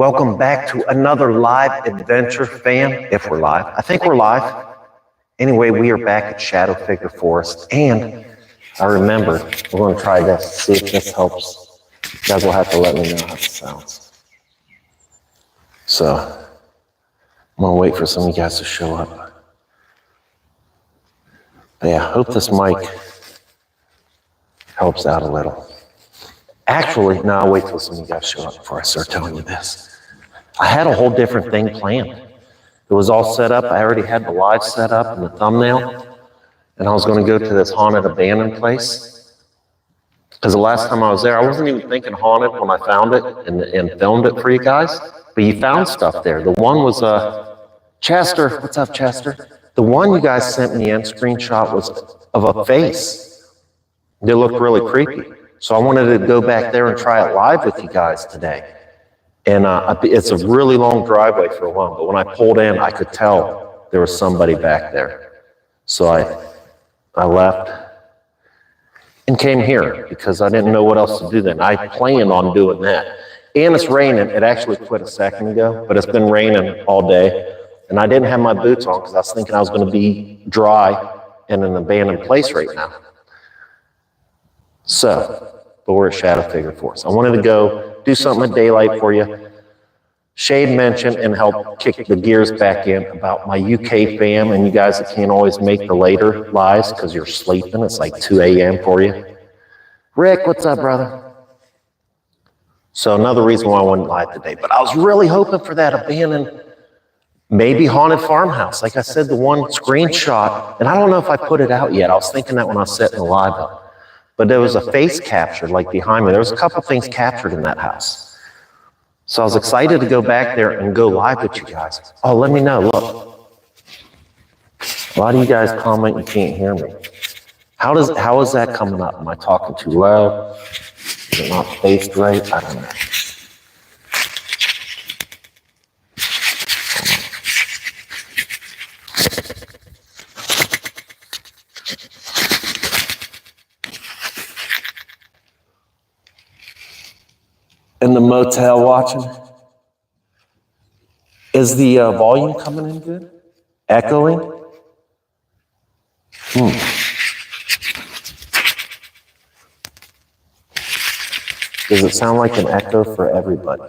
Welcome back to another live adventure, fam. If we're live, I think we're live. Anyway, we are back at Shadow Figure Forest, and I remember we're going to try this, see if this helps. You guys will have to let me know how it sounds. So, I'm going to wait for some of you guys to show up. But yeah, I hope this mic helps out a little. Actually, no, I'll wait till some of you guys show up before I start telling you this. I had a whole different thing planned. It was all set up. I already had the live set up and the thumbnail. And I was going to go to this haunted abandoned place. Because the last time I was there, I wasn't even thinking haunted when I found it and filmed it for you guys. But you found stuff there. The one was Chester. What's up, Chester? The one you guys sent me in screenshot was of a face. It looked really creepy. So I wanted to go back there and try it live with you guys today. And it's a really long driveway for one, but when I pulled in, I could tell there was somebody back there. So I left and came here because I didn't know what else to do then. I planned on doing that. And it's raining. It actually quit a second ago, but it's been raining all day. And I didn't have my boots on because I was thinking I was going to be dry in an abandoned place right now. So, but we're at Shadow Figure Forest. I wanted to go do something at daylight for you. Shade mentioned and help kick the gears back in about my UK fam and you guys that can't always make the later lives because you're sleeping. It's like 2 a.m. for you. Rick, what's up, brother? So another reason why I wasn't live today, but I was really hoping for that abandoned, maybe haunted farmhouse. Like I said, the one screenshot, and I don't know if I put it out yet. I was thinking that when I was setting the live up. But there was a face captured like behind me. There was a couple things captured in that house. So I was excited to go back there and go live with you guys. Oh, let me know. Look. A lot of you guys comment you can't hear me. How is that coming up? Am I talking too loud? Is it not spaced right? I don't know. In the motel watching. Is the volume coming in good? Echoing? Does it sound like an echo for everybody?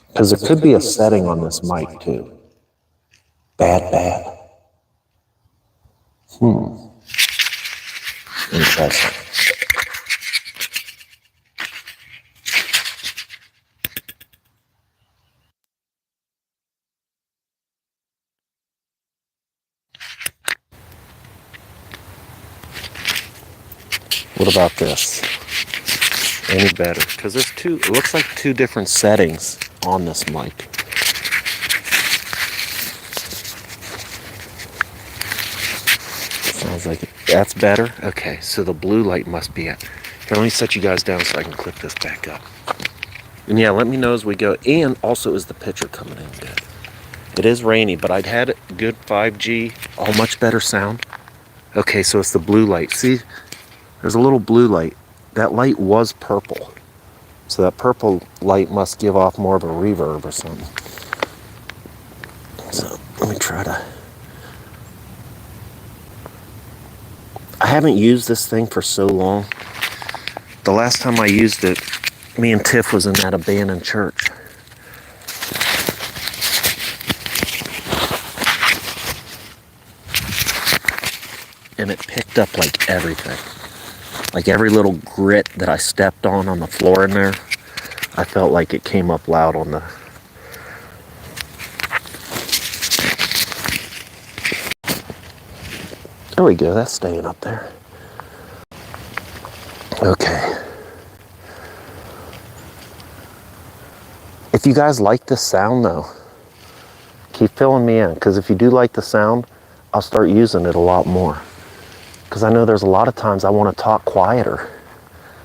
Because there could be a setting on this mic too. Bad. Interesting. What about this? Any better? Because there's it looks like two different settings on this mic. Sounds like that's better. Okay, so the blue light must be it. Here, let me set you guys down so I can clip this back up. And yeah, let me know as we go. And also, is the picture coming in good? It is rainy, but I'd had good 5G, all much better sound. Okay, so it's the blue light. See? There's a little blue light. That light was purple. So that purple light must give off more of a reverb or something. So let me try to... I haven't used this thing for so long. The last time I used it, me and Tiff was in that abandoned church. And it picked up like everything. Like every little grit that I stepped on the floor in there, I felt like it came up loud on the... There we go, that's staying up there. Okay. If you guys like this sound though, keep filling me in, because if you do like the sound, I'll start using it a lot more. Because I know there's a lot of times I want to talk quieter.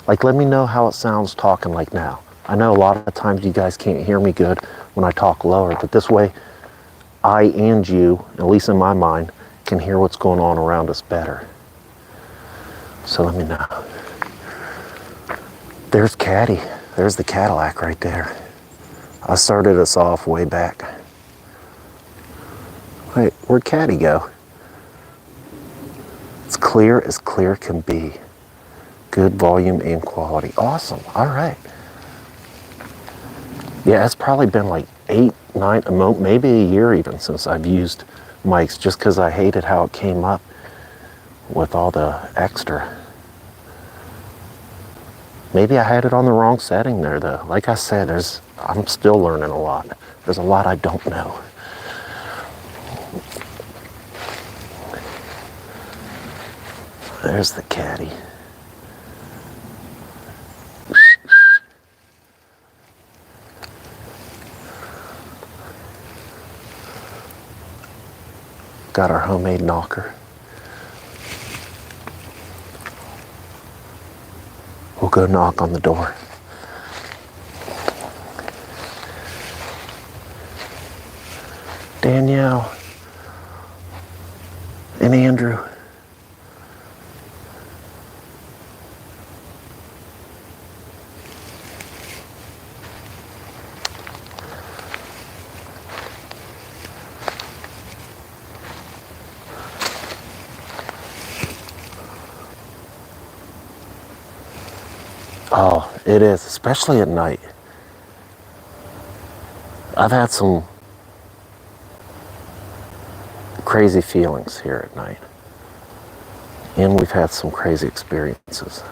Like, let me know how it sounds talking like now. I know a lot of times you guys can't hear me good when I talk lower, but this way I and you, at least in my mind, can hear what's going on around us better. So let me know. There's Caddy. There's the Cadillac right there. I started us off way back. Wait, where'd Caddy go? It's clear as clear can be. Good volume and quality. Awesome. All right. Yeah, it's probably been like 8, 9, maybe a year even since I've used mics, just because I hated how it came up with all the extra. Maybe I had it on the wrong setting there though. Like I said, I'm still learning a lot. There's a lot I don't know. There's the caddy. Got our homemade knocker. We'll go knock on the door. Danielle and Andrew. Oh, it is, especially at night. I've had some crazy feelings here at night. And we've had some crazy experiences.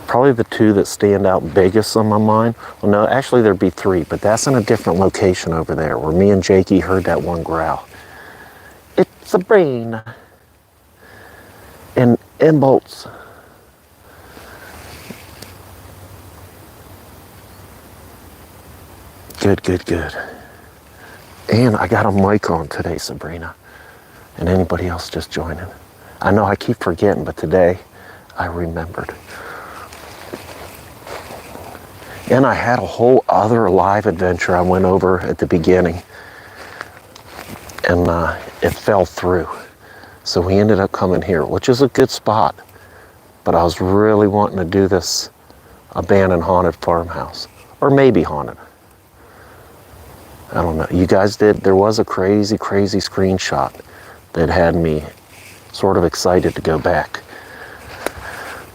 Probably the two that stand out biggest on my mind. Well, no, actually there'd be 3, but that's in a different location over there where me and Jakey heard that one growl. It's a brain. And bolts. Good, good, good. And I got a mic on today, Sabrina. And anybody else just joining. I know I keep forgetting, but today I remembered. And I had a whole other live adventure I went over at the beginning. And it fell through. So we ended up coming here, which is a good spot. But I was really wanting to do this abandoned haunted farmhouse. Or maybe haunted. I don't know. You guys did. There was a crazy, crazy screenshot that had me sort of excited to go back.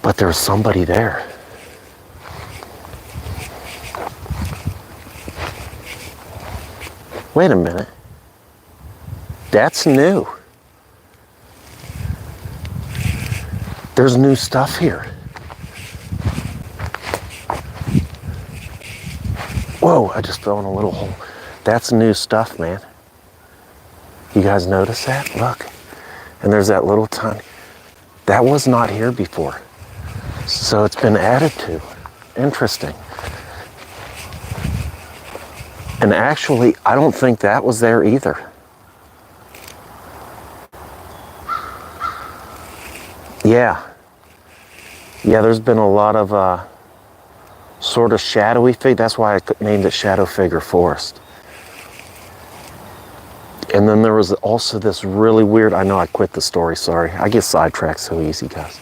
But there's somebody there. Wait a minute. That's new. There's new stuff here. Whoa, I just fell in a little hole. That's new stuff, man. You guys notice that? Look. And there's that little tiny. That was not here before. So it's been added to. Interesting. And actually, I don't think that was there either. Yeah. Yeah, there's been a lot of sort of shadowy figure. That's why I named it Shadow Figure Forest. And then there was also this really weird, I know I quit the story, sorry. I get sidetracked so easy, guys.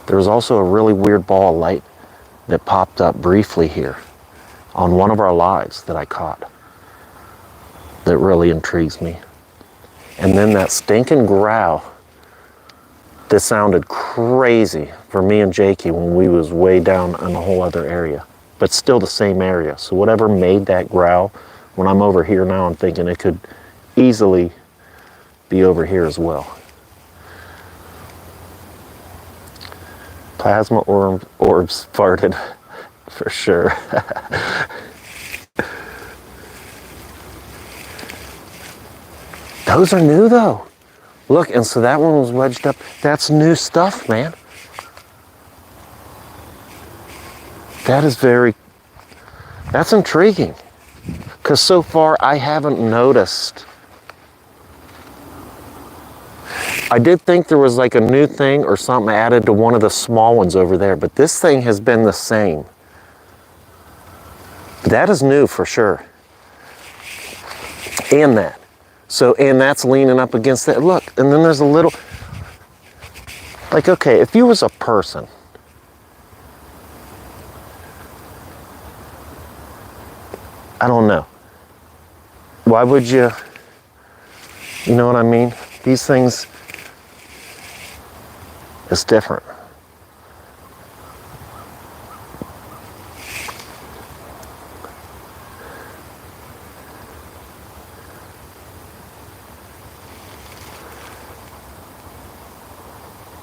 There was also a really weird ball of light that popped up briefly here on one of our lives that I caught. That really intrigues me. And then that stinking growl that sounded crazy for me and Jakey when we was way down in a whole other area, but still the same area. So whatever made that growl, when I'm over here now, I'm thinking it could easily be over here as well. Plasma orbs farted, for sure. Those are new though. Look, and so that one was wedged up. That's new stuff, man. That's intriguing. Because so far I haven't noticed. I did think there was like a new thing or something added to one of the small ones over there, but this thing has been the same. That is new for sure. And that. So, and that's leaning up against that. Look, and then there's a little, like, okay, if you was a person, I don't know. Why would you know what I mean? These things, it's different.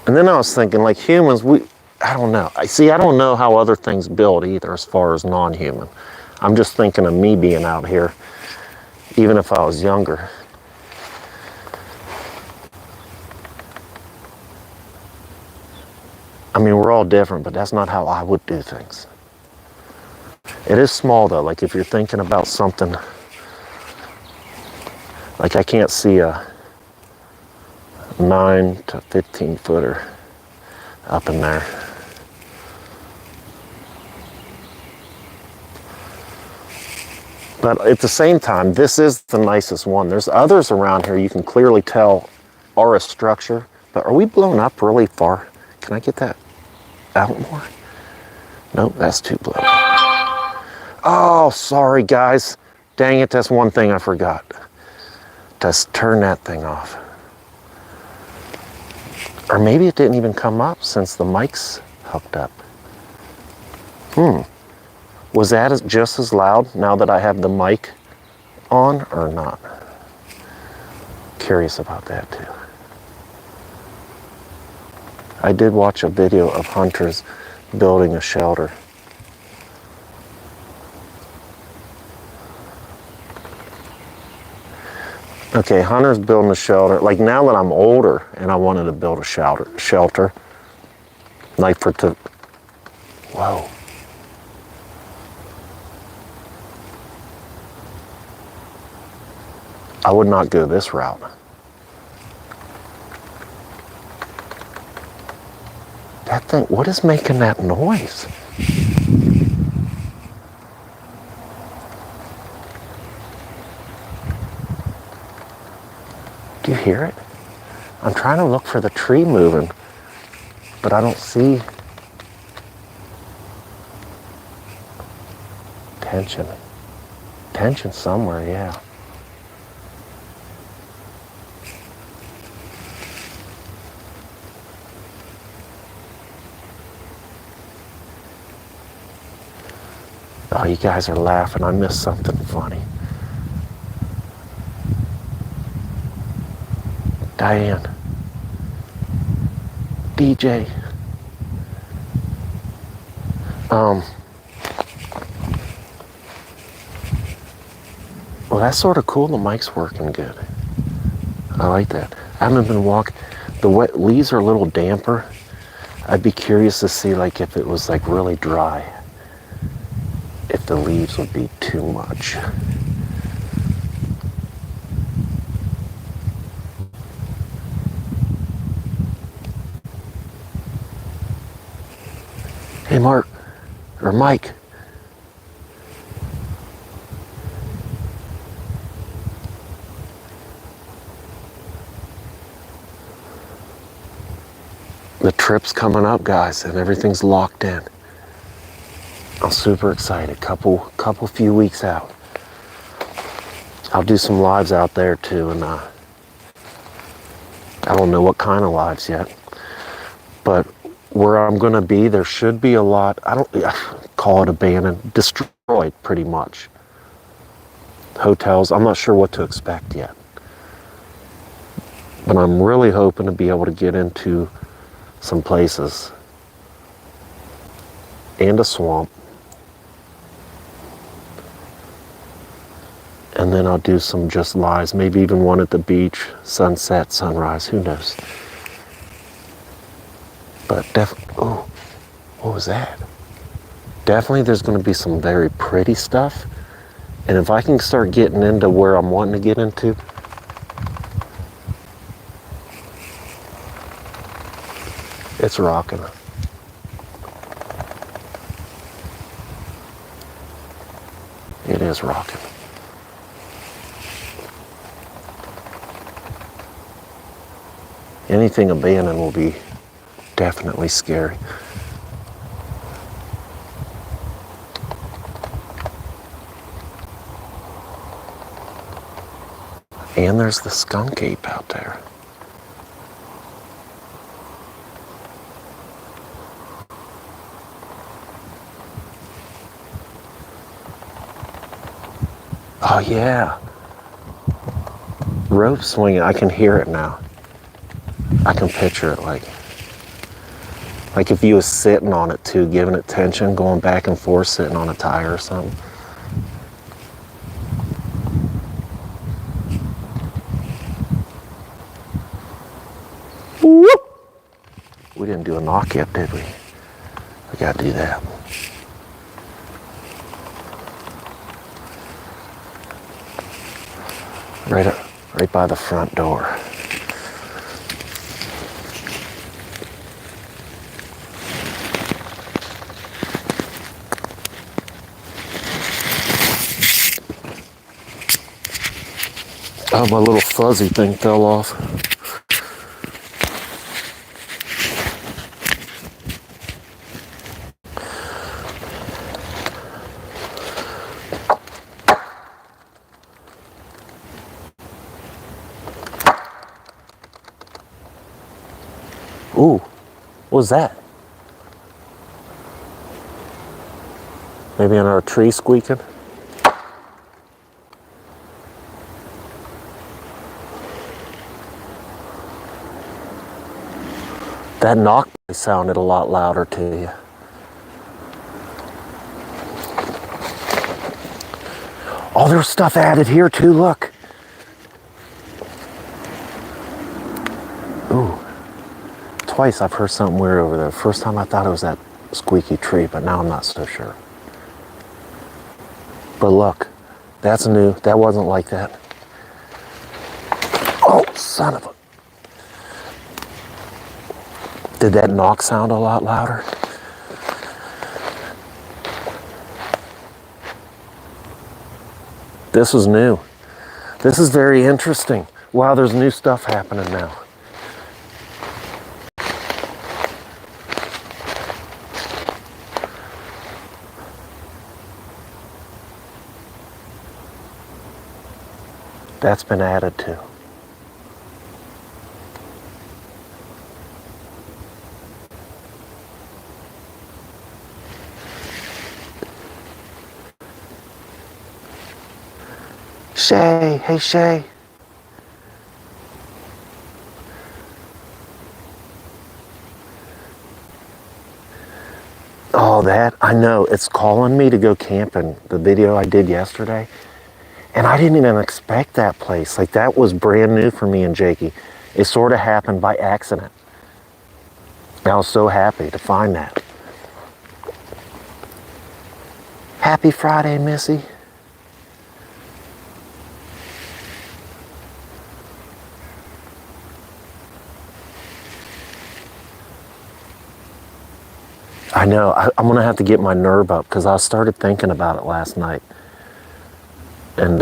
And then I was thinking, like humans, I don't know. I don't know how other things build either as far as non-human. I'm just thinking of me being out here, even if I was younger. I mean, we're all different, but that's not how I would do things. It is small though, like if you're thinking about something, like I can't see a 9 to 15 footer up in there. But at the same time, this is the nicest one. There's others around here you can clearly tell are a structure, but are we blown up really far? Can I get that out more? Nope, that's too blown. Oh, sorry guys. Dang it, that's one thing I forgot. Just turn that thing off. Or maybe it didn't even come up since the mic's hooked up. Was that just as loud now that I have the mic on or not? Curious about that too. I did watch a video of hunters building a shelter. Okay, hunters building a shelter. Like now that I'm older and I wanted to build a shelter, like whoa. I would not go this route. That thing, what is making that noise? Do you hear it? I'm trying to look for the tree moving, but I don't see tension. Tension somewhere, yeah. Oh, you guys are laughing. I missed something funny. Diane. DJ. Well, that's sort of cool. The mic's working good. I like that. I haven't been walking. The wet leaves are a little damper. I'd be curious to see like if it was like really dry. If the leaves would be too much. Hey, Mark, or Mike. The trip's coming up, guys, and everything's locked in. I'm super excited. Couple few weeks out. I'll do some lives out there too, and I don't know what kind of lives yet, but where I'm gonna be, there should be a lot. I call it abandoned, destroyed pretty much. Hotels. I'm not sure what to expect yet, but I'm really hoping to be able to get into some places and a swamp. And then I'll do some just lives, maybe even one at the beach, sunset, sunrise, who knows. But definitely, oh, what was that? Definitely there's gonna be some very pretty stuff. And if I can start getting into where I'm wanting to get into, it's rocking. It is rocking. Anything abandoned will be definitely scary. And there's the skunk ape out there. Oh yeah. Rope swinging, I can hear it now. I can picture it like if you was sitting on it too, giving it tension, going back and forth, sitting on a tire or something. Whoop! We didn't do a knock yet, did we? We gotta do that. Right by the front door. Oh, my little fuzzy thing fell off. Ooh, what was that? Maybe another tree squeaking? That knock sounded a lot louder to you. Oh, there's stuff added here too, look. Ooh. Twice I've heard something weird over there. First time I thought it was that squeaky tree, but now I'm not so sure. But look, that's new. That wasn't like that. Oh, son of a... Did that knock sound a lot louder? This was new. This is very interesting. Wow, there's new stuff happening now. That's been added to. Shay, hey Shay. Oh, that, I know, it's calling me to go camping. The video I did yesterday. And I didn't even expect that place. Like, that was brand new for me and Jakey. It sort of happened by accident. I was so happy to find that. Happy Friday, Missy. I know, I'm gonna have to get my nerve up because I started thinking about it last night. And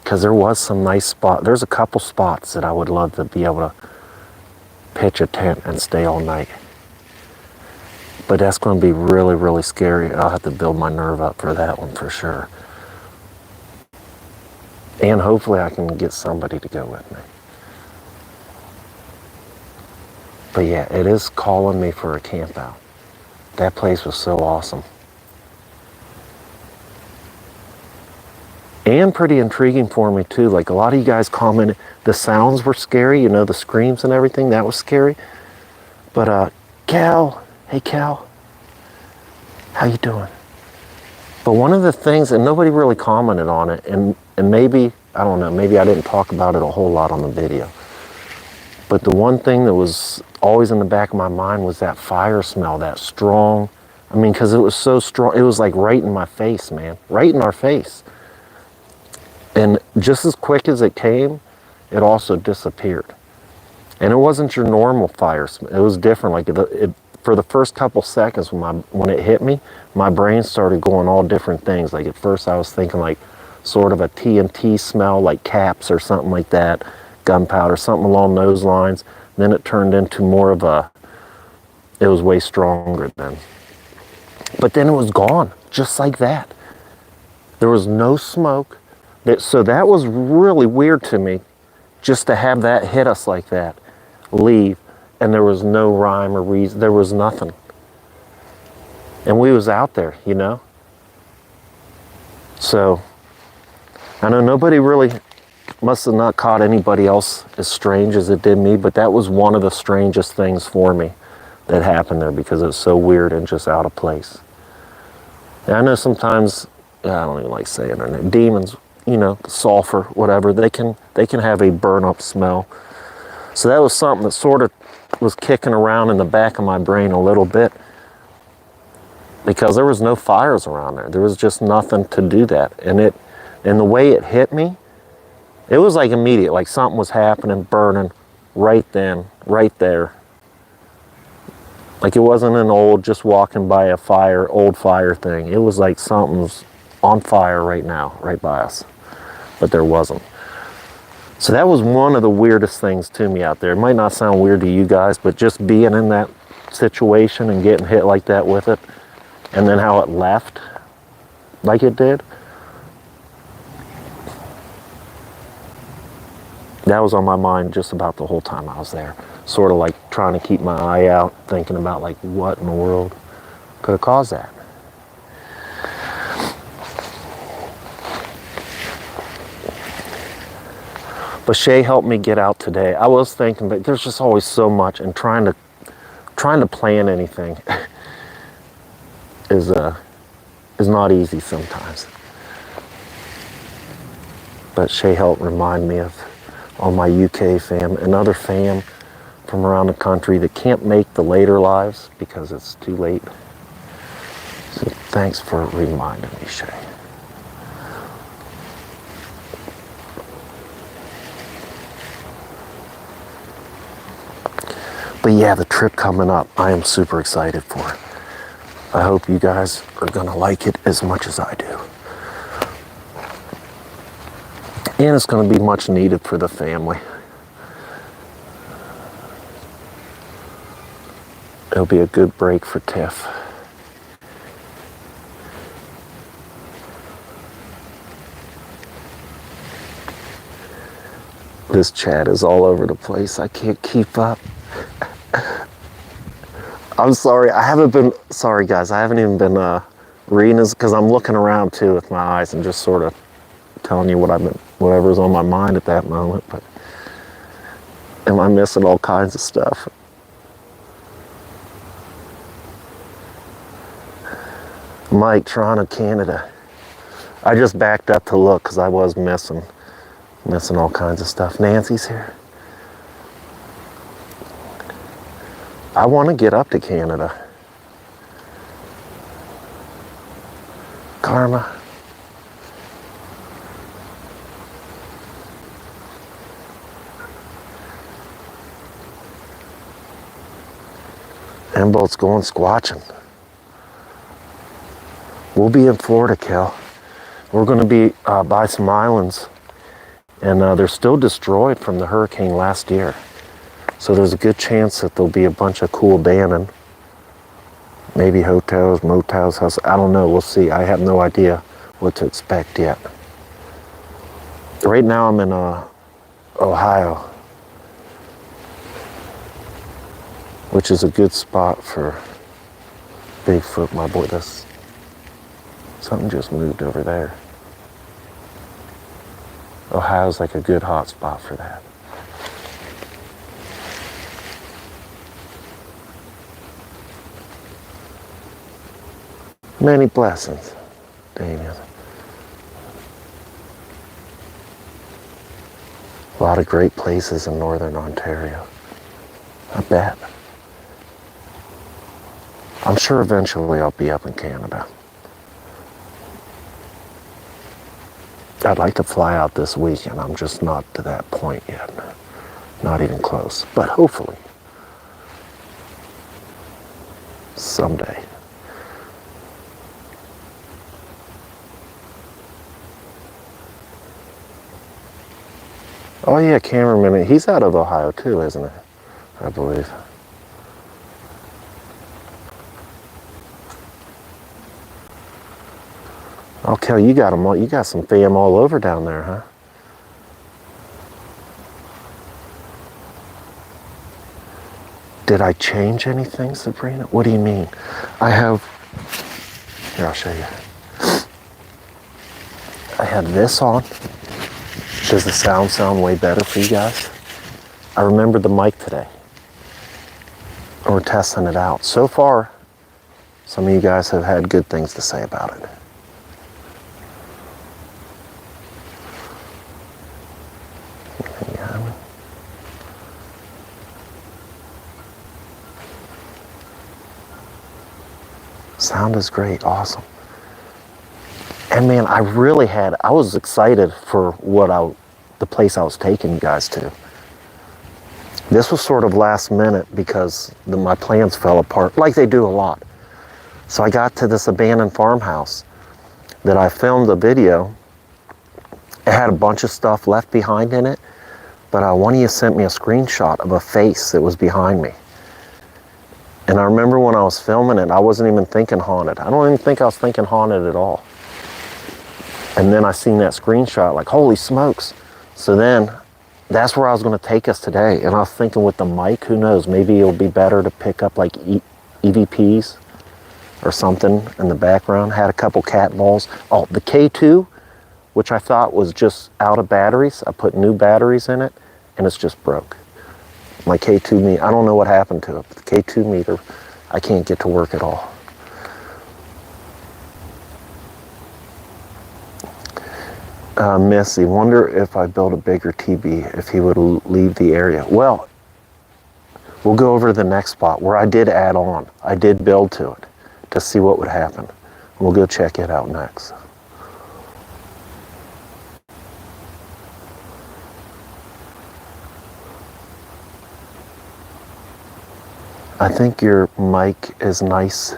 because there was some nice spot, there's a couple spots that I would love to be able to pitch a tent and stay all night. But that's going to be really, really scary. I'll have to build my nerve up for that one for sure. And hopefully I can get somebody to go with me. But yeah, it is calling me for a camp out. That place was so awesome. And pretty intriguing for me too. Like, a lot of you guys commented, the sounds were scary, you know, the screams and everything, that was scary. But Cal, hey Cal, how you doing? But one of the things, and nobody really commented on it, and maybe, I don't know, maybe I didn't talk about it a whole lot on the video. But the one thing that was always in the back of my mind was that fire smell, that strong, I mean, because it was so strong, it was like right in my face, man, right in our face. And just as quick as it came, it also disappeared. And it wasn't your normal fire smell. It was different. Like, for the first couple seconds when it hit me, my brain started going all different things. Like, at first I was thinking like sort of a TNT smell, like caps or something like that, gunpowder, something along those lines. Then it turned into more of it was way stronger then. But then it was gone, just like that. There was no smoke. So that was really weird to me, just to have that hit us like that, leave, and there was no rhyme or reason. There was nothing. And we was out there, you know? So, I know nobody really must have not caught anybody else as strange as it did me, but that was one of the strangest things for me that happened there because it was so weird and just out of place. And I know sometimes, I don't even like saying it, demons, you know, sulfur, whatever, they can have a burn up smell. So that was something that sort of was kicking around in the back of my brain a little bit because there was no fires around there. There was just nothing to do that. And the way it hit me, it was like immediate, like something was happening, burning right then, right there. Like it wasn't an old, just walking by a fire, old fire thing. It was like something's on fire right now, right by us. But there wasn't. So that was one of the weirdest things to me out there. It might not sound weird to you guys, but just being in that situation and getting hit like that with it, and then how it left like it did, that was on my mind just about the whole time I was there. Sort of like trying to keep my eye out, thinking about like what in the world could have caused that. But Shay helped me get out today. I was thinking, but there's just always so much, and trying to plan anything is not easy sometimes. But Shay helped remind me of all my UK fam and other fam from around the country that can't make the later lives because it's too late. So thanks for reminding me, Shay. But yeah, the trip coming up, I am super excited for it. I hope you guys are gonna like it as much as I do. And it's gonna be much needed for the family. It'll be a good break for Tiff. This chat is all over the place. I can't keep up. I'm sorry, sorry guys, I haven't even been reading this because I'm looking around too with my eyes and just sort of telling you whatever's on my mind at that moment, but am I missing all kinds of stuff? Mike, Toronto, Canada. I just backed up to look because I was missing all kinds of stuff. Nancy's here. I want to get up to Canada. Karma. Embolt's going squatching. We'll be in Florida, Kel. We're going to be by some islands, and they're still destroyed from the hurricane last year. So there's a good chance that there'll be a bunch of cool abandoned, maybe hotels, motels, houses. I don't know. We'll see. I have no idea what to expect yet. Right now I'm in Ohio, which is a good spot for Bigfoot, my boy. Something just moved over there. Ohio's like a good hot spot for that. Many blessings, Damien. A lot of great places in northern Ontario. I bet. I'm sure eventually I'll be up in Canada. I'd like to fly out this weekend. I'm just not to that point yet. Not even close. But hopefully, someday. Oh yeah, cameraman. He's out of Ohio too, isn't he? I believe. Okay, you got them all. You got some fam all over down there, huh? Did I change anything, Sabrina? What do you mean? I have, here, I'll show you. I have this on. Does the sound way better for you guys? I remembered the mic today. We're testing it out. So far, some of you guys have had good things to say about it. Yeah. Sound is great, awesome. And man, I was excited for the place I was taking you guys to. This was sort of last minute because my plans fell apart, like they do a lot. So I got to this abandoned farmhouse that I filmed a video. It had a bunch of stuff left behind in it, but one of you sent me a screenshot of a face that was behind me. And I remember when I was filming it, I wasn't even thinking haunted. I don't even think I was thinking haunted at all. And then I seen that screenshot, like, holy smokes. So then, that's where I was going to take us today. And I was thinking with the mic, who knows, maybe it'll be better to pick up like EVPs or something in the background. Had a couple cat balls. Oh, the K2, which I thought was just out of batteries. I put new batteries in it, and it's just broke. My K2 meter, I don't know what happened to it, but the K2 meter, I can't get to work at all. Missy, wonder if I built a bigger TB, if he would leave the area. Well, we'll go over to the next spot where I did add on. I did build to it to see what would happen. We'll go check it out next. I think your mic is nice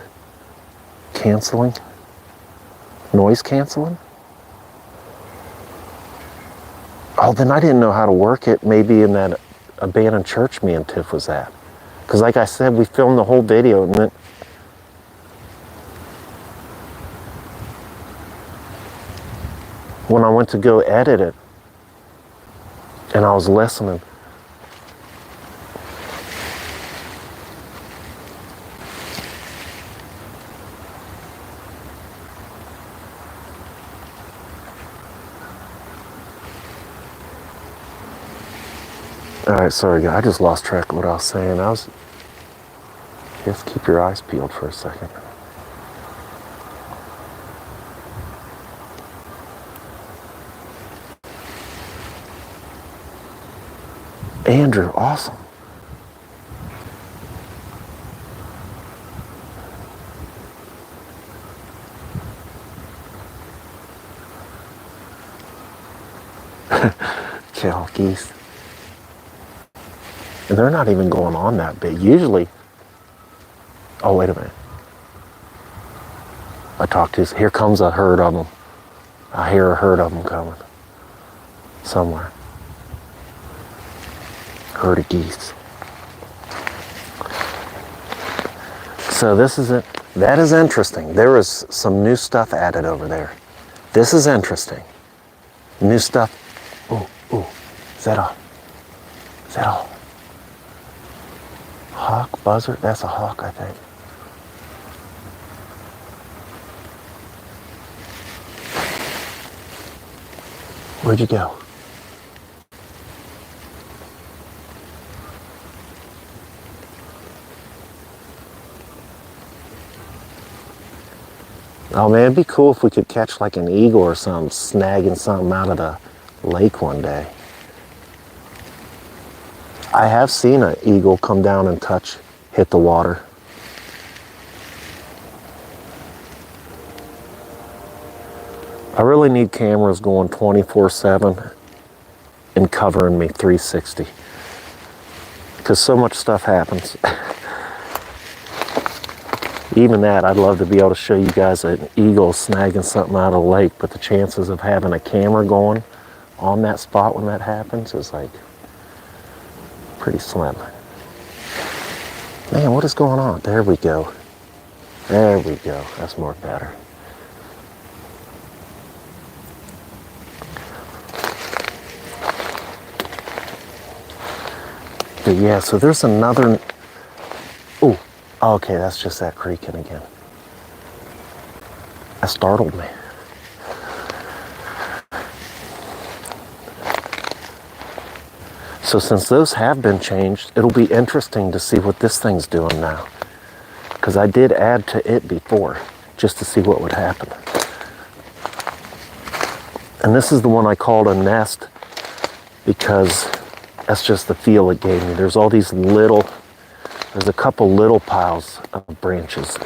canceling, noise canceling. Oh, then I didn't know how to work it maybe in that abandoned church me and Tiff was at. Because like I said, we filmed the whole video and then when I went to go edit it and I was listening, all right, sorry guys, I just lost track of what I was saying. You have to keep your eyes peeled for a second. Andrew, awesome. Kill geese. And they're not even going on that big. Usually, oh, wait a minute. Here comes a herd of them. I hear a herd of them coming. Somewhere. Herd of geese. So that is interesting. There is some new stuff added over there. This is interesting. New stuff. Ooh, is that a hawk, buzzard? That's a hawk, I think. Where'd you go? Oh man, it'd be cool if we could catch like an eagle or something, snagging something out of the lake one day. I have seen an eagle come down and hit the water. I really need cameras going 24/7 and covering me 360. Because so much stuff happens. Even that, I'd love to be able to show you guys an eagle snagging something out of the lake, but the chances of having a camera going on that spot when that happens is like pretty slim. Man, what is going on? There we go. There we go. That's more better. But yeah, so there's another, oh, okay, that's just that creaking again. That startled me. So since those have been changed, it'll be interesting to see what this thing's doing now. Because I did add to it before, just to see what would happen. And this is the one I called a nest, because that's just the feel it gave me. There's all these little, there's a couple little piles of branches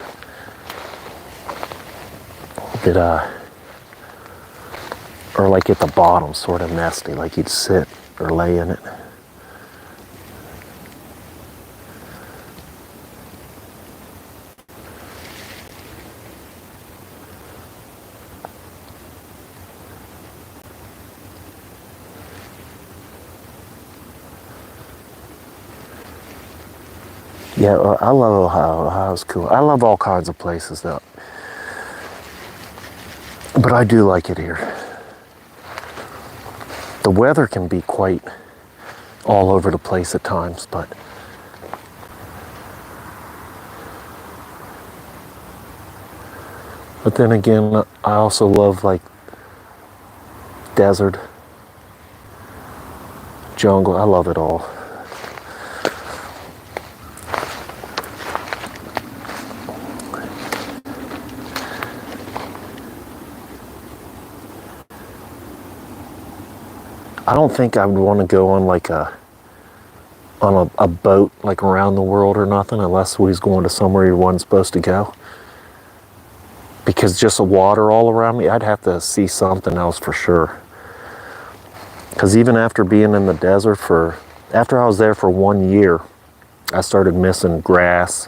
that are like at the bottom, sort of nesty, like you'd sit or lay in it. Yeah, I love Ohio. Ohio's cool. I love all kinds of places though. But I do like it here. The weather can be quite all over the place at times, but then again, I also love like desert, jungle. I love it all. I don't think I would want to go on like a boat like around the world or nothing, unless he's going to somewhere he wasn't supposed to go. Because just the water all around me, I'd have to see something else for sure. Because even after being in the desert after I was there for 1 year, I started missing grass,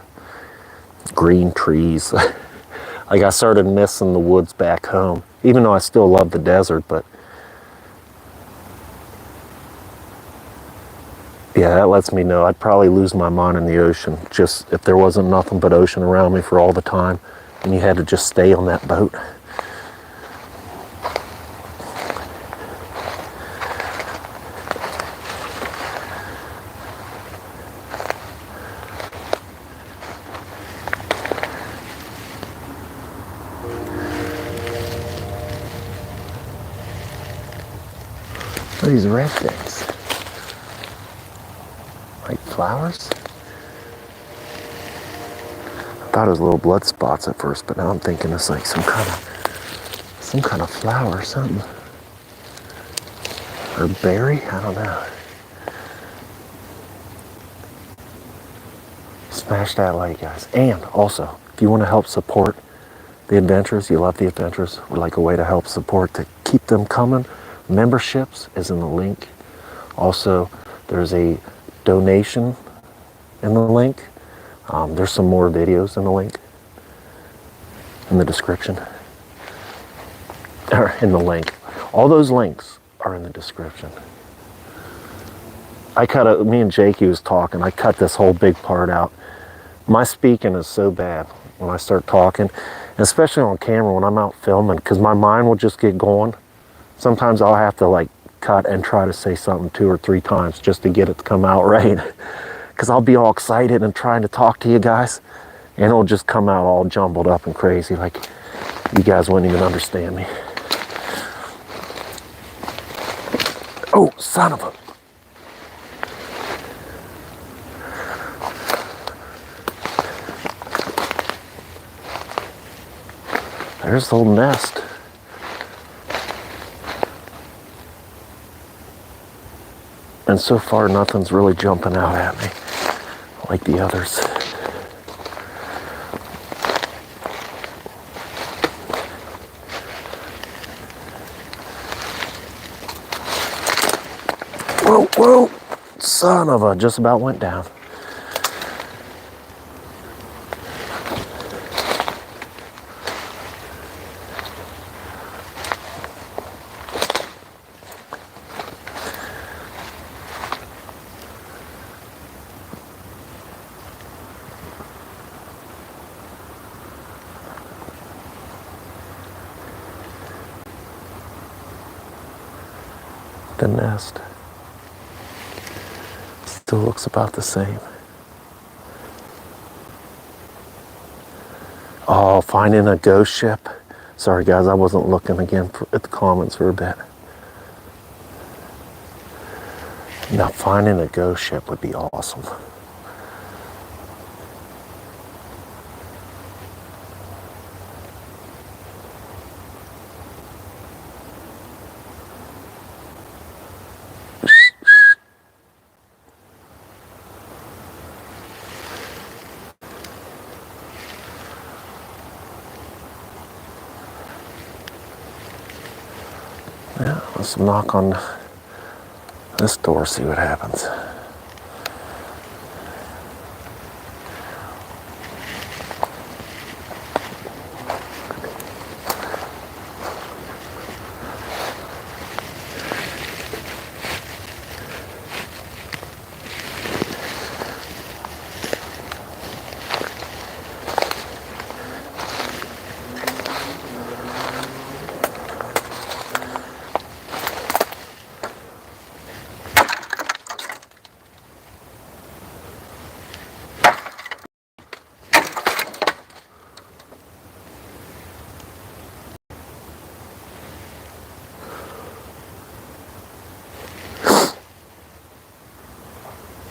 green trees. Like I started missing the woods back home, even though I still love the desert, but yeah, that lets me know I'd probably lose my mind in the ocean, just if there wasn't nothing but ocean around me for all the time and you had to just stay on that boat. What are these red things? Like flowers? I thought it was little blood spots at first, but now I'm thinking it's like some kind of flower or something. Or berry? I don't know. Smash that like, guys. And also, if you want to help support the adventures, you love the adventures, would like a way to help support to keep them coming, memberships is in the link. Also, there's a donation in the link. There's some more videos in the link, in the description, or in the link. All those links are in the description. Me and Jakey was talking, I cut this whole big part out. My speaking is so bad when I start talking, especially on camera when I'm out filming, because my mind will just get going. Sometimes I'll have to like cut and try to say something 2 or 3 times just to get it to come out right. Because I'll be all excited and trying to talk to you guys, and it'll just come out all jumbled up and crazy, like you guys wouldn't even understand me. Oh, son of a... There's the little nest. And so far, nothing's really jumping out at me like the others. Whoa, whoa, son of a, just about went down. The nest. still looks about the same. Oh, finding a ghost ship. Sorry guys, I wasn't looking again at the comments for a bit. Now finding a ghost ship would be awesome. Yeah, let's knock on this door, see what happens.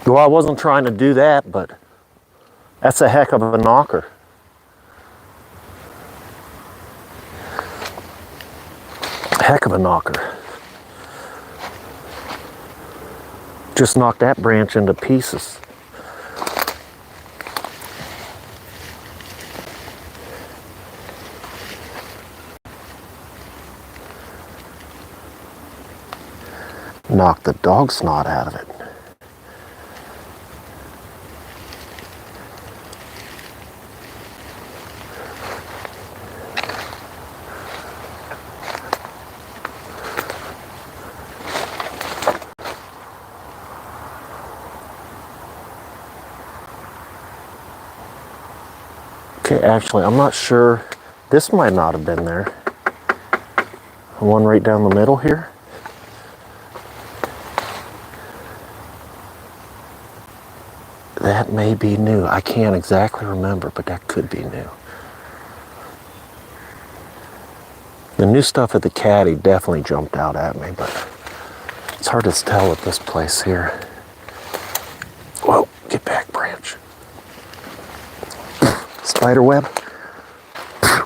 Well, I wasn't trying to do that, but that's a heck of a knocker. Heck of a knocker. Just knocked that branch into pieces. Knocked the dog snot out of it. Okay, actually, I'm not sure. This might not have been there. The one right down the middle here. That may be new. I can't exactly remember, but that could be new. The new stuff at the caddy definitely jumped out at me, but it's hard to tell with this place here. Whoa, get back, branch. Spider web.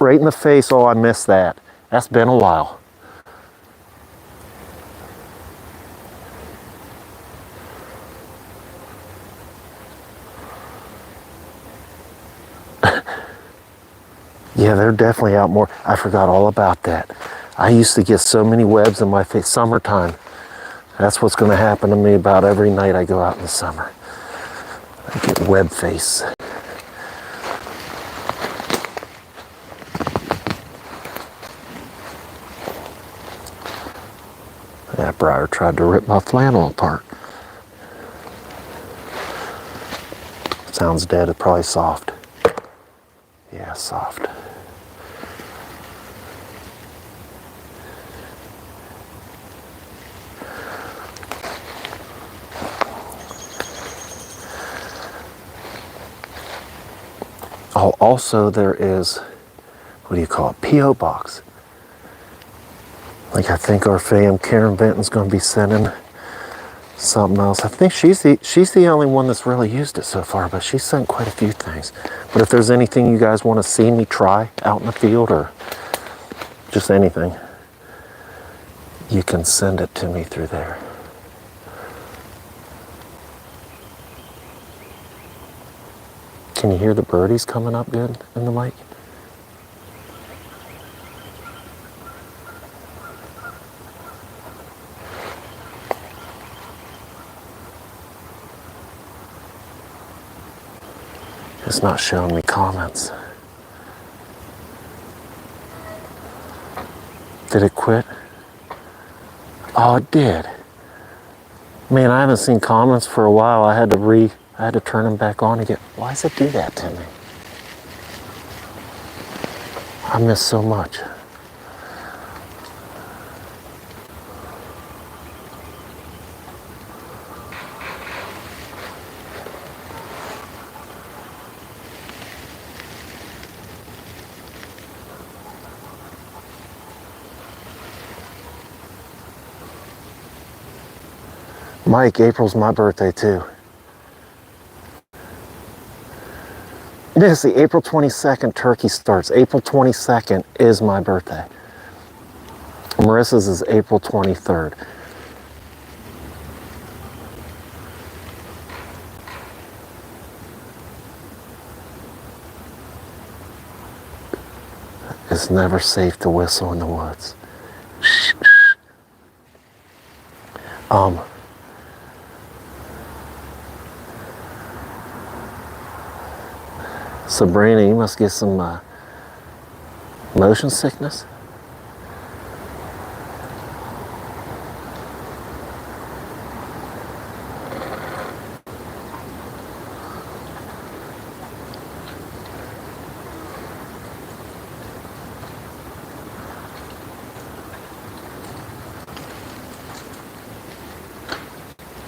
Right in the face. Oh, I missed that. That's been a while. Yeah, they're definitely out more. I forgot all about that. I used to get so many webs in my face. Summertime. That's what's going to happen to me about every night I go out in the summer. I get web face. That briar tried to rip my flannel apart. Sounds dead. It's probably soft. Yeah, soft. Oh, also there is, what do you call it, P.O. box. Like I think our fam Karen Benton's going to be sending something else. I think she's the only one that's really used it so far, but she's sent quite a few things. But if there's anything you guys want to see me try out in the field or just anything, you can send it to me through there. Can you hear the birdies coming up good in the mic? It's not showing me comments. Did it quit? Oh, it did. Man, I haven't seen comments for a while. I had to turn them back on again. Why does it do that to me? I miss so much. Mike, April's my birthday too. Missy, April 22nd, turkey starts. April 22nd is my birthday. Marissa's is April 23rd. It's never safe to whistle in the woods. Sabrina, you must get some motion sickness.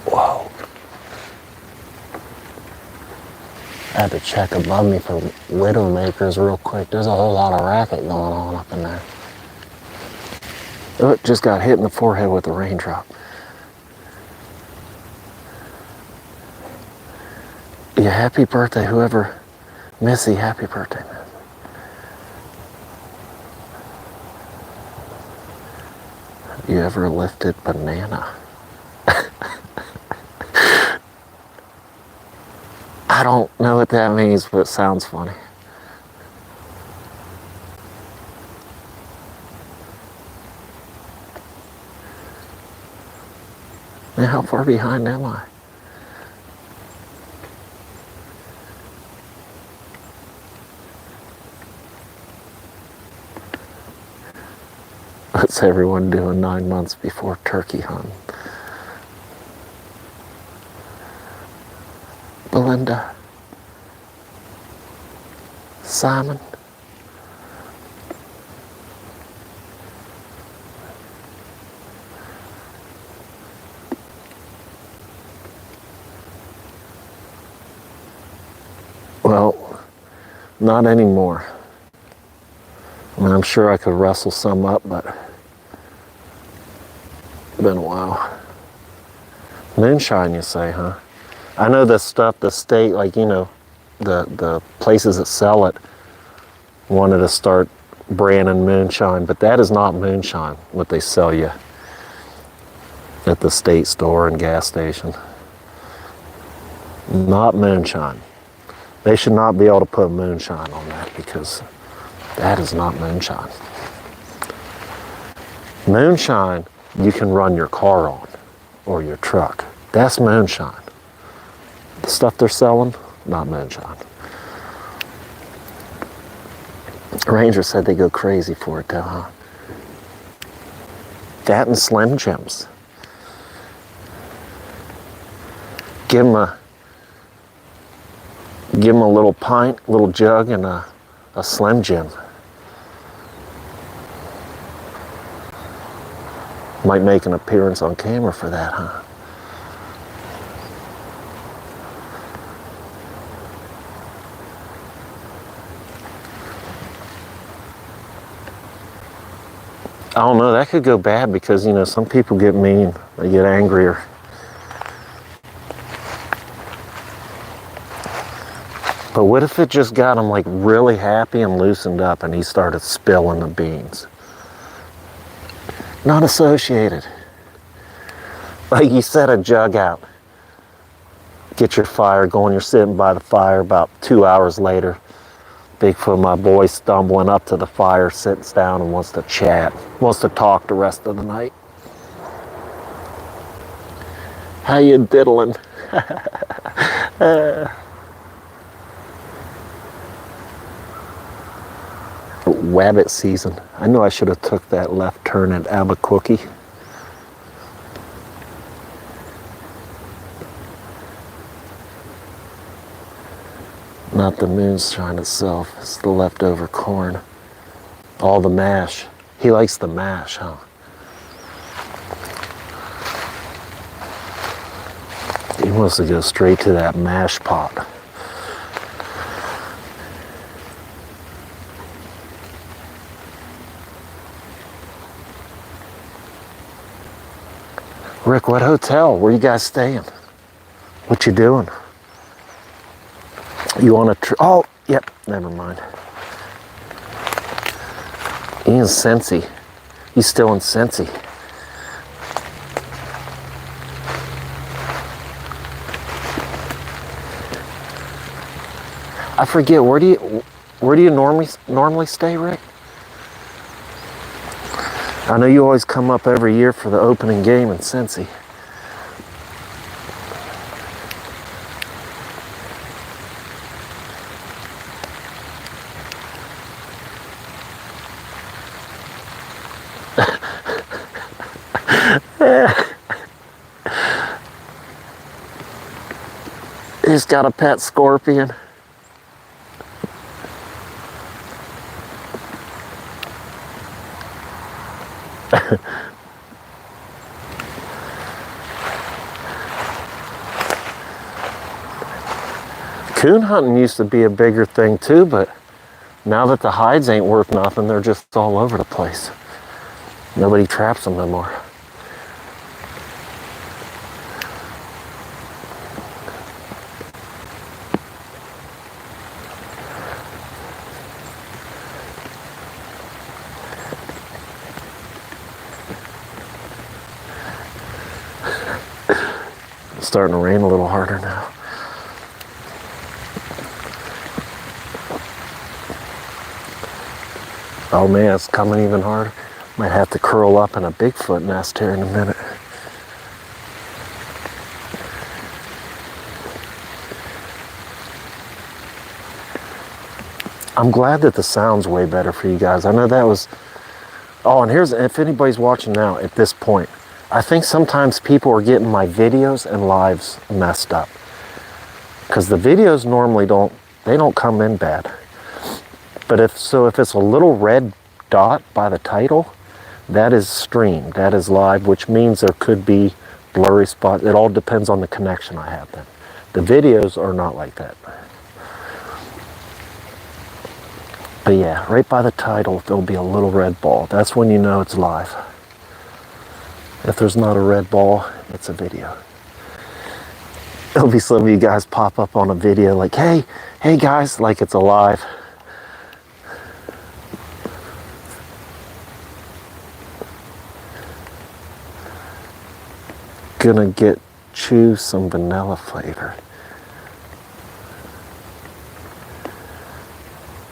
Whoa. I had to check above me for widowmakers real quick. There's a whole lot of racket going on up in there. Oh, it just got hit in the forehead with a raindrop. Yeah, happy birthday, whoever. Missy, happy birthday, man. Have you ever lifted banana? I don't know what that means, but it sounds funny. Man, how far behind am I? What's everyone doing 9 months before turkey hunt? Belinda, Simon, well, not anymore. I mean, I'm sure I could wrestle some up, but it's been a while. Moonshine, you say, huh? I know the stuff, the state, like, you know, the places that sell it wanted to start branding moonshine, but that is not moonshine, what they sell you at the state store and gas station. Not moonshine. They should not be able to put moonshine on that because that is not moonshine. Moonshine, you can run your car on or your truck. That's moonshine. The stuff they're selling, not moonshine. Ranger said they go crazy for it though, huh? That and Slim Jims. Give them a little pint, little jug, and a Slim Jim. Might make an appearance on camera for that, huh? I don't know, that could go bad because, you know, some people get mean, they get angrier. But what if it just got him like really happy and loosened up and he started spilling the beans? Not associated. Like you set a jug out, get your fire going, you're sitting by the fire. About 2 hours later, Bigfoot, my boy, stumbling up to the fire, sits down and wants to chat, wants to talk the rest of the night. How you diddling? Wabbit season. I knew I should have took that left turn at Albuquerque. Not the moonshine itself, it's the leftover corn. All the mash. He likes the mash, huh? He wants to go straight to that mash pot. Rick, what hotel? Where you guys staying? What you doing? You on a trip? Oh, yep, never mind. He in Cincy. He's still in Cincy. I forget, where do you normally stay, Rick? I know you always come up every year for the opening game in Cincy. He's got a pet scorpion. Coon hunting used to be a bigger thing too, but now that the hides ain't worth nothing, they're just all over the place. Nobody traps them no more. It's starting to rain a little harder now. Oh man, it's coming even harder. Might have to curl up in a Bigfoot nest here in a minute. I'm glad that the sound's way better for you guys. I know that was... Oh, and here's, if anybody's watching now at this point, I think sometimes people are getting my videos and lives messed up. Because the videos normally don't come in bad. But if it's a little red dot by the title, that is streamed, that is live, which means there could be blurry spots. It all depends on the connection I have then. The videos are not like that. But yeah, right by the title, there'll be a little red ball. That's when you know it's live. If there's not a red ball, it's a video. There'll be some of you guys pop up on a video like, hey guys, like it's alive. Gonna choose some vanilla flavor.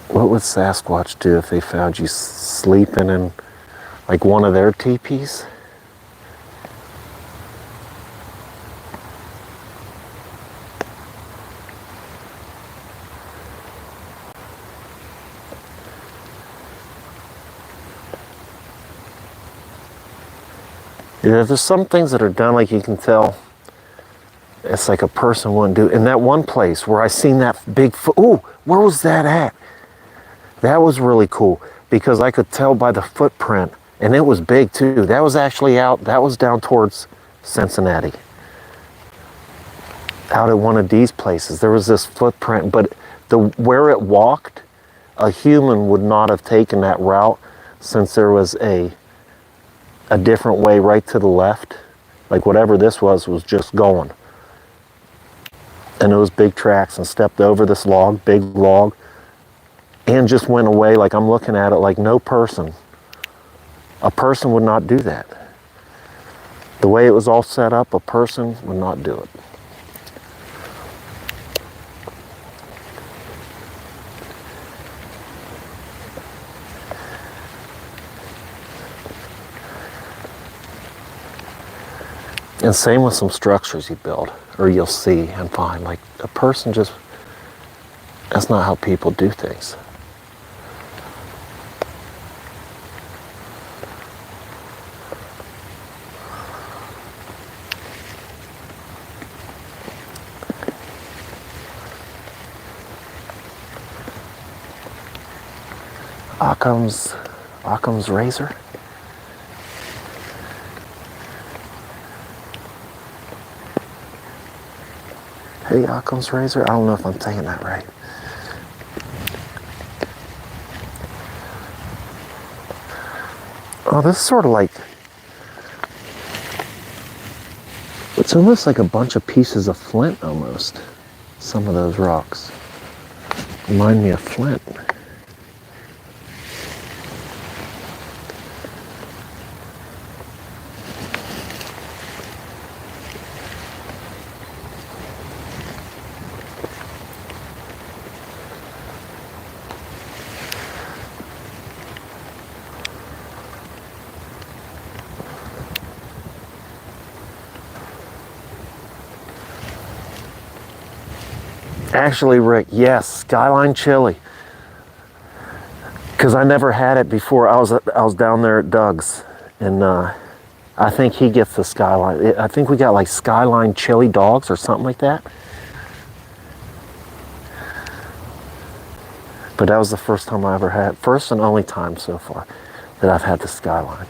What would Sasquatch do if they found you sleeping in like one of their teepees? Yeah, there's some things that are done, like you can tell, it's like a person wouldn't do. In that one place where I seen that Bigfoot, ooh, where was that at? That was really cool because I could tell by the footprint, and it was big too. That was actually out, that was down towards Cincinnati. Out at one of these places, there was this footprint, but where it walked, a human would not have taken that route since there was a different way right to the left. Like whatever this was just going. And it was big tracks, and stepped over this log, big log, and just went away. Like I'm looking at it like no person. A person would not do that. The way it was all set up, a person would not do it. And same with some structures you build, or you'll see and find, like a person just, that's not how people do things. Occam's razor. Hey, Occam's razor. I don't know if I'm saying that right. Oh, this is sort of like, It's almost like a bunch of pieces of flint almost. Some of those rocks remind me of flint. Actually, Rick, yes, Skyline chili. Because I never had it before. I was down there at Doug's, and I think he gets the Skyline. I think we got like Skyline chili dogs or something like that. But that was the first time I ever had, first and only time so far that I've had the Skyline.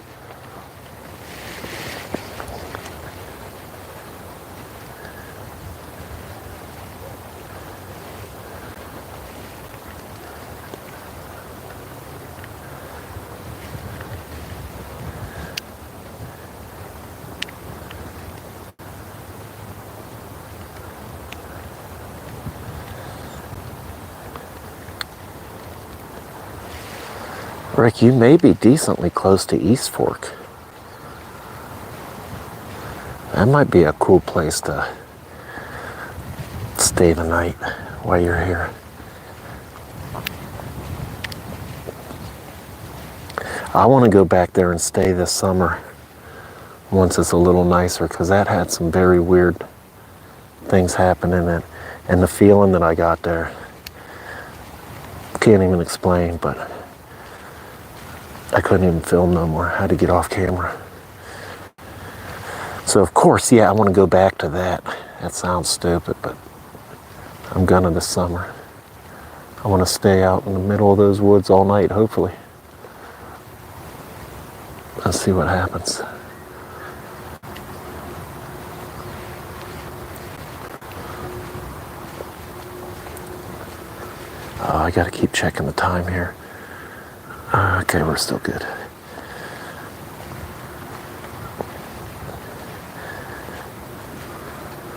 Rick, you may be decently close to East Fork. That might be a cool place to stay the night while you're here. I want to go back there and stay this summer once it's a little nicer, because that had some very weird things happen in it. And the feeling that I got there, can't even explain, but I couldn't even film no more. I had to get off camera. So of course, yeah, I want to go back to that. That sounds stupid, but I'm gonna this summer. I want to stay out in the middle of those woods all night, hopefully. Let's see what happens. Oh, I gotta keep checking the time here. Okay, we're still good.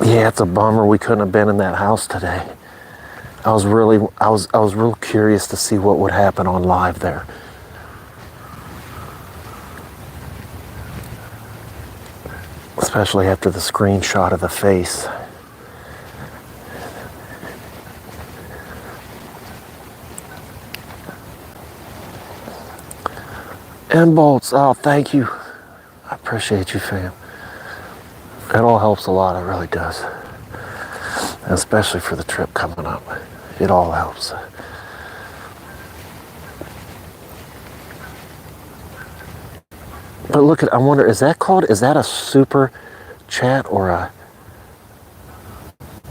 Yeah, it's a bummer we couldn't have been in that house today. I was real curious to see what would happen on live there. Especially after the screenshot of the face. And bolts, oh, thank you. I appreciate you, fam. It all helps a lot, it really does. And especially for the trip coming up. It all helps. But look at, I wonder, is that a super chat or a,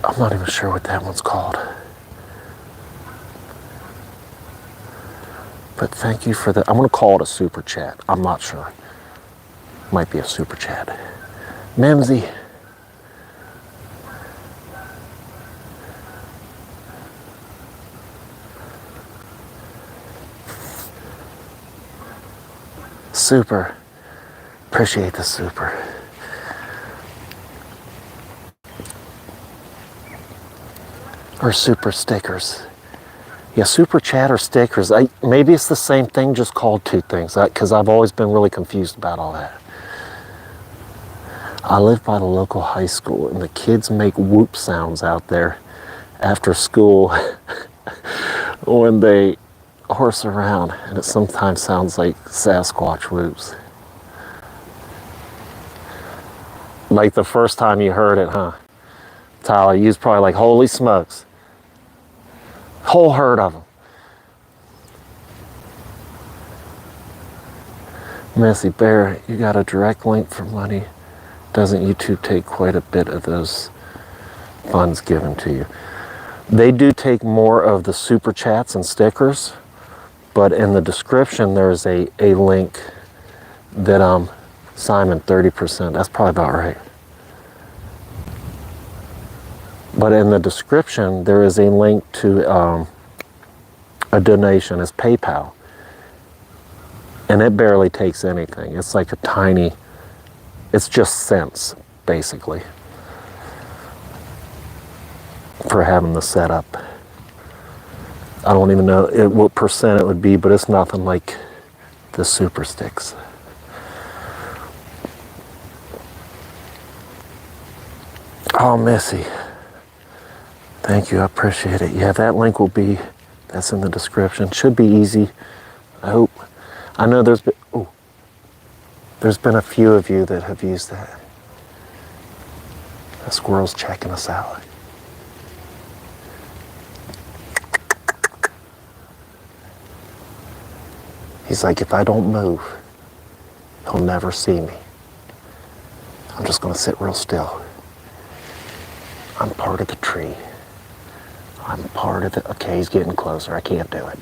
I'm not even sure what that one's called. But thank you for the, I'm gonna call it a super chat. I'm not sure. Might be a super chat. Memsy. Super. Appreciate the super. Or super stickers. Yeah, super chat or stickers. Maybe it's the same thing, just called two things, because I've always been really confused about all that. I live by the local high school, and the kids make whoop sounds out there after school when they horse around, and it sometimes sounds like Sasquatch whoops. Like the first time you heard it, huh? Tyler, you was probably like, holy smokes. Whole herd of them. Messy Bear, you got a direct link for money. Doesn't YouTube take quite a bit of those funds given to you? They do take more of the super chats and stickers, but in the description there's a link that Simon 30%. That's probably about right. But in the description there is a link to a donation. It's PayPal, and it barely takes anything. It's like a tiny, it's just cents basically. for having the setup. I don't even know what percent it would be, but it's nothing like the super sticks. Oh, Missy, thank you, I appreciate it. Yeah, that link will be, that's in the description. Should be easy, I hope. I know there's been a few of you that have used that. The squirrel's checking us out. He's like, if I don't move, he'll never see me. I'm just gonna sit real still. I'm part of the tree. I'm part of the, okay, he's getting closer, I can't do it.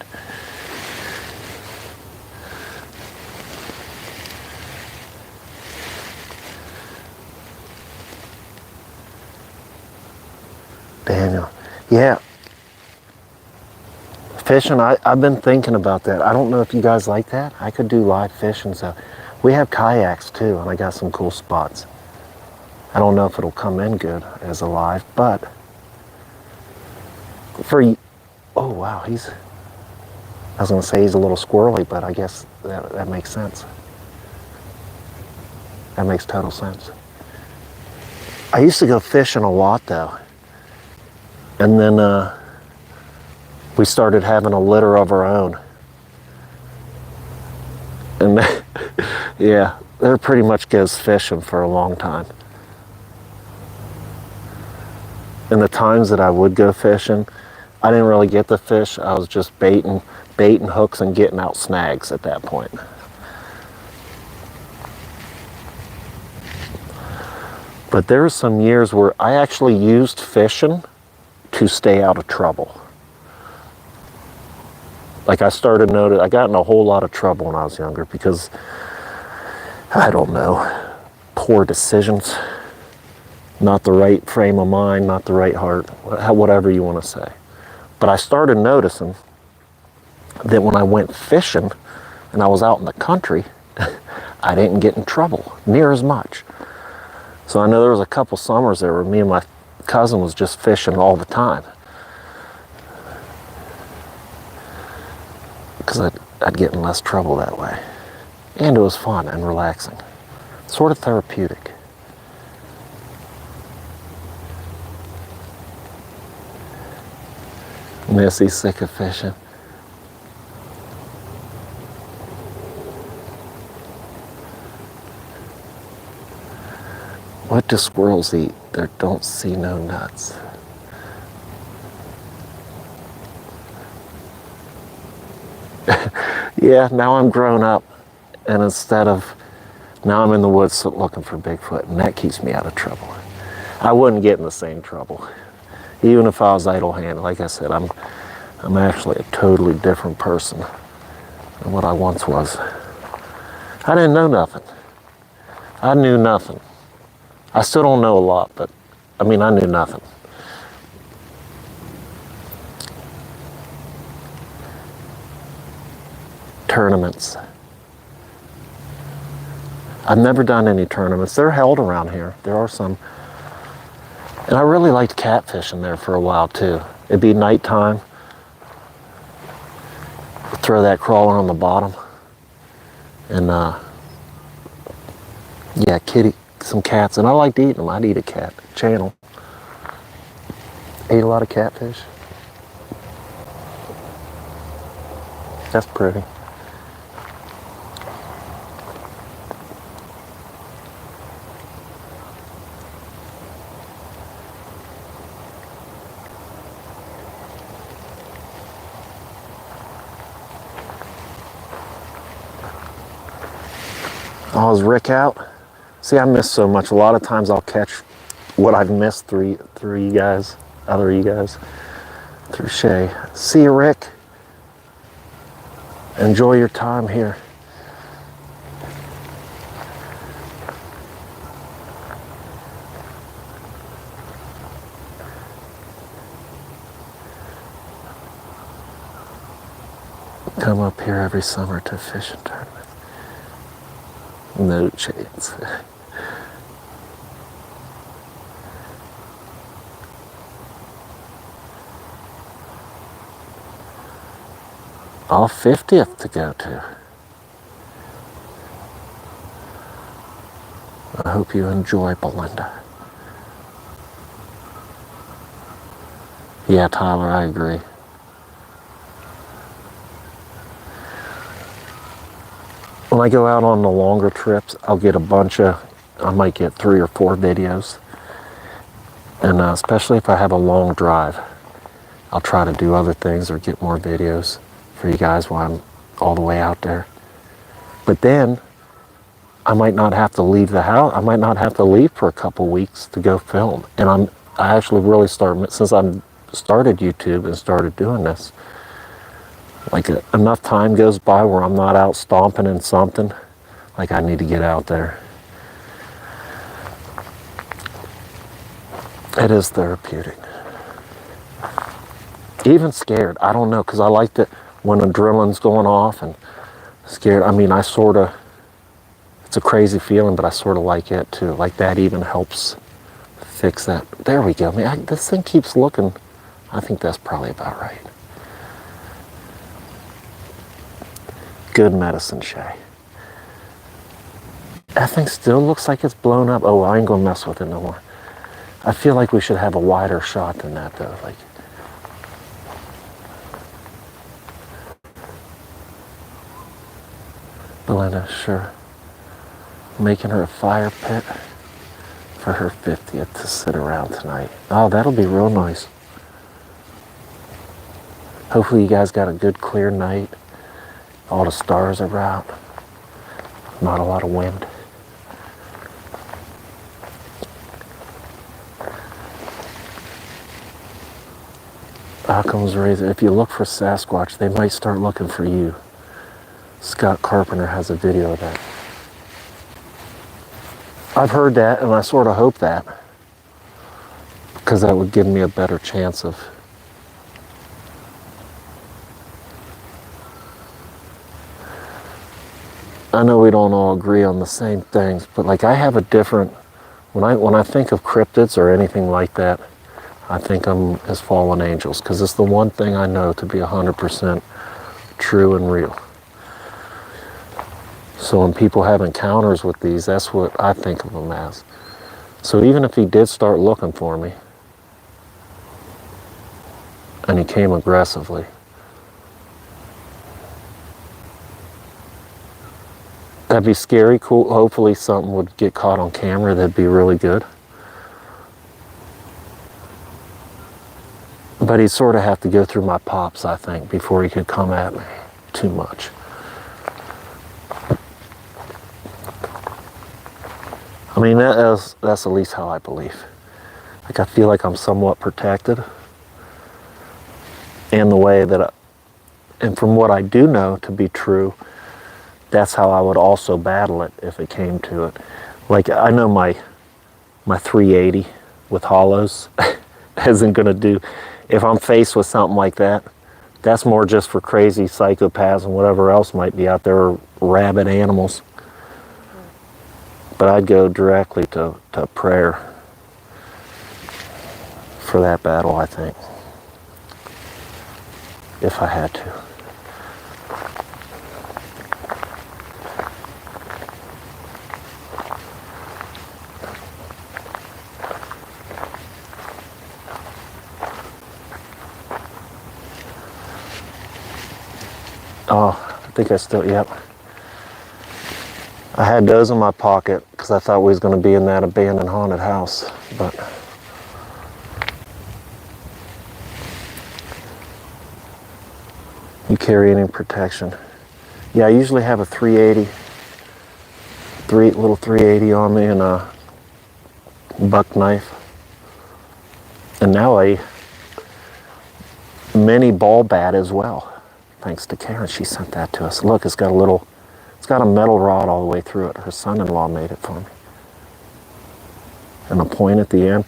Daniel, yeah. Fishing, I've been thinking about that. I don't know if you guys like that. I could do live fishing, so. We have kayaks too, and I got some cool spots. I don't know if it'll come in good as a live, but oh wow, I was gonna say he's a little squirrely, but I guess that makes sense. That makes total sense. I used to go fishing a lot though. And then we started having a litter of our own. And yeah, there pretty much goes fishing for a long time. And the times that I would go fishing, I didn't really get the fish. I was just baiting hooks and getting out snags at that point. But there were some years where I actually used fishing to stay out of trouble. Like I started noticing, I got in a whole lot of trouble when I was younger because, I don't know, poor decisions, not the right frame of mind, not the right heart, whatever you want to say. But I started noticing that when I went fishing and I was out in the country, I didn't get in trouble near as much. So I know there was a couple summers there where me and my cousin was just fishing all the time. Because I'd get in less trouble that way. And it was fun and relaxing. Sort of therapeutic. Missy's sick of fishing. What do squirrels eat? They don't see no nuts. Yeah, now I'm grown up, and now I'm in the woods looking for Bigfoot, and that keeps me out of trouble. I wouldn't get in the same trouble, even if I was idle-handed. Like I said, I'm actually a totally different person than what I once was. I didn't know nothing. I knew nothing. I still don't know a lot, but I knew nothing. Tournaments. I've never done any tournaments. They're held around here. There are some. And I really liked catfishing there for a while too. It'd be nighttime. Throw that crawler on the bottom. And yeah, some cats. And I liked eating them. I'd eat a cat. Channel. Ate a lot of catfish. That's pretty. Oh, is Rick out? See, I miss so much. A lot of times I'll catch what I've missed through you guys, through Shay. See you, Rick. Enjoy your time here. Come up here every summer to fishing tournaments. No chance. All 50th to go to. I hope you enjoy, Belinda. Yeah, Tyler, I agree. When I go out on the longer trips, I'll get I might get 3 or 4 videos. And especially if I have a long drive, I'll try to do other things or get more videos for you guys while I'm all the way out there. But then I might not have to leave the house. I might not have to leave for a couple weeks to go film. And I actually really since I've started YouTube and started doing this, like enough time goes by where I'm not out stomping in something, like I need to get out there. It is therapeutic. Even scared, I don't know, because I like it when adrenaline's going off and scared. I mean, it's a crazy feeling, but I sort of like it too. Like that even helps fix that. There we go. Man, this thing keeps looking. I think that's probably about right. Good medicine, Shay. That thing still looks like it's blown up. Oh, I ain't gonna mess with it no more. I feel like we should have a wider shot than that though. Like, Belinda, sure. Making her a fire pit for her 50th to sit around tonight. Oh, that'll be real nice. Hopefully you guys got a good clear night. All the stars are out. Not a lot of wind. Occam's razor. If you look for Sasquatch, they might start looking for you. Scott Carpenter has a video of that. I've heard that, and I sort of hope that, because that would give me a better chance of I know we don't all agree on the same things, but like I have a different, when I think of cryptids or anything like that, I think them as fallen angels, because it's the one thing I know to be 100% true and real. So when people have encounters with these, that's what I think of them as. So even if he did start looking for me, and he came aggressively, that'd be scary, cool. Hopefully something would get caught on camera. That'd be really good. But he'd sort of have to go through my pops, I think, before he could come at me too much. I mean, that's at least how I believe. Like, I feel like I'm somewhat protected. And the way that, and from what I do know to be true, that's how I would also battle it if it came to it. Like, I know my 380 with hollows isn't gonna do, if I'm faced with something like that, that's more just for crazy psychopaths and whatever else might be out there, or rabid animals. But I'd go directly to prayer for that battle, I think, if I had to. Oh, I think I still, yep. I had those in my pocket because I thought we was going to be in that abandoned haunted house, but you carry any protection? Yeah, I usually have a 380, little 380 on me and a buck knife. And now a mini ball bat as well. Thanks to Karen, she sent that to us. Look, it's got a metal rod all the way through it. Her son-in-law made it for me. And a point at the end.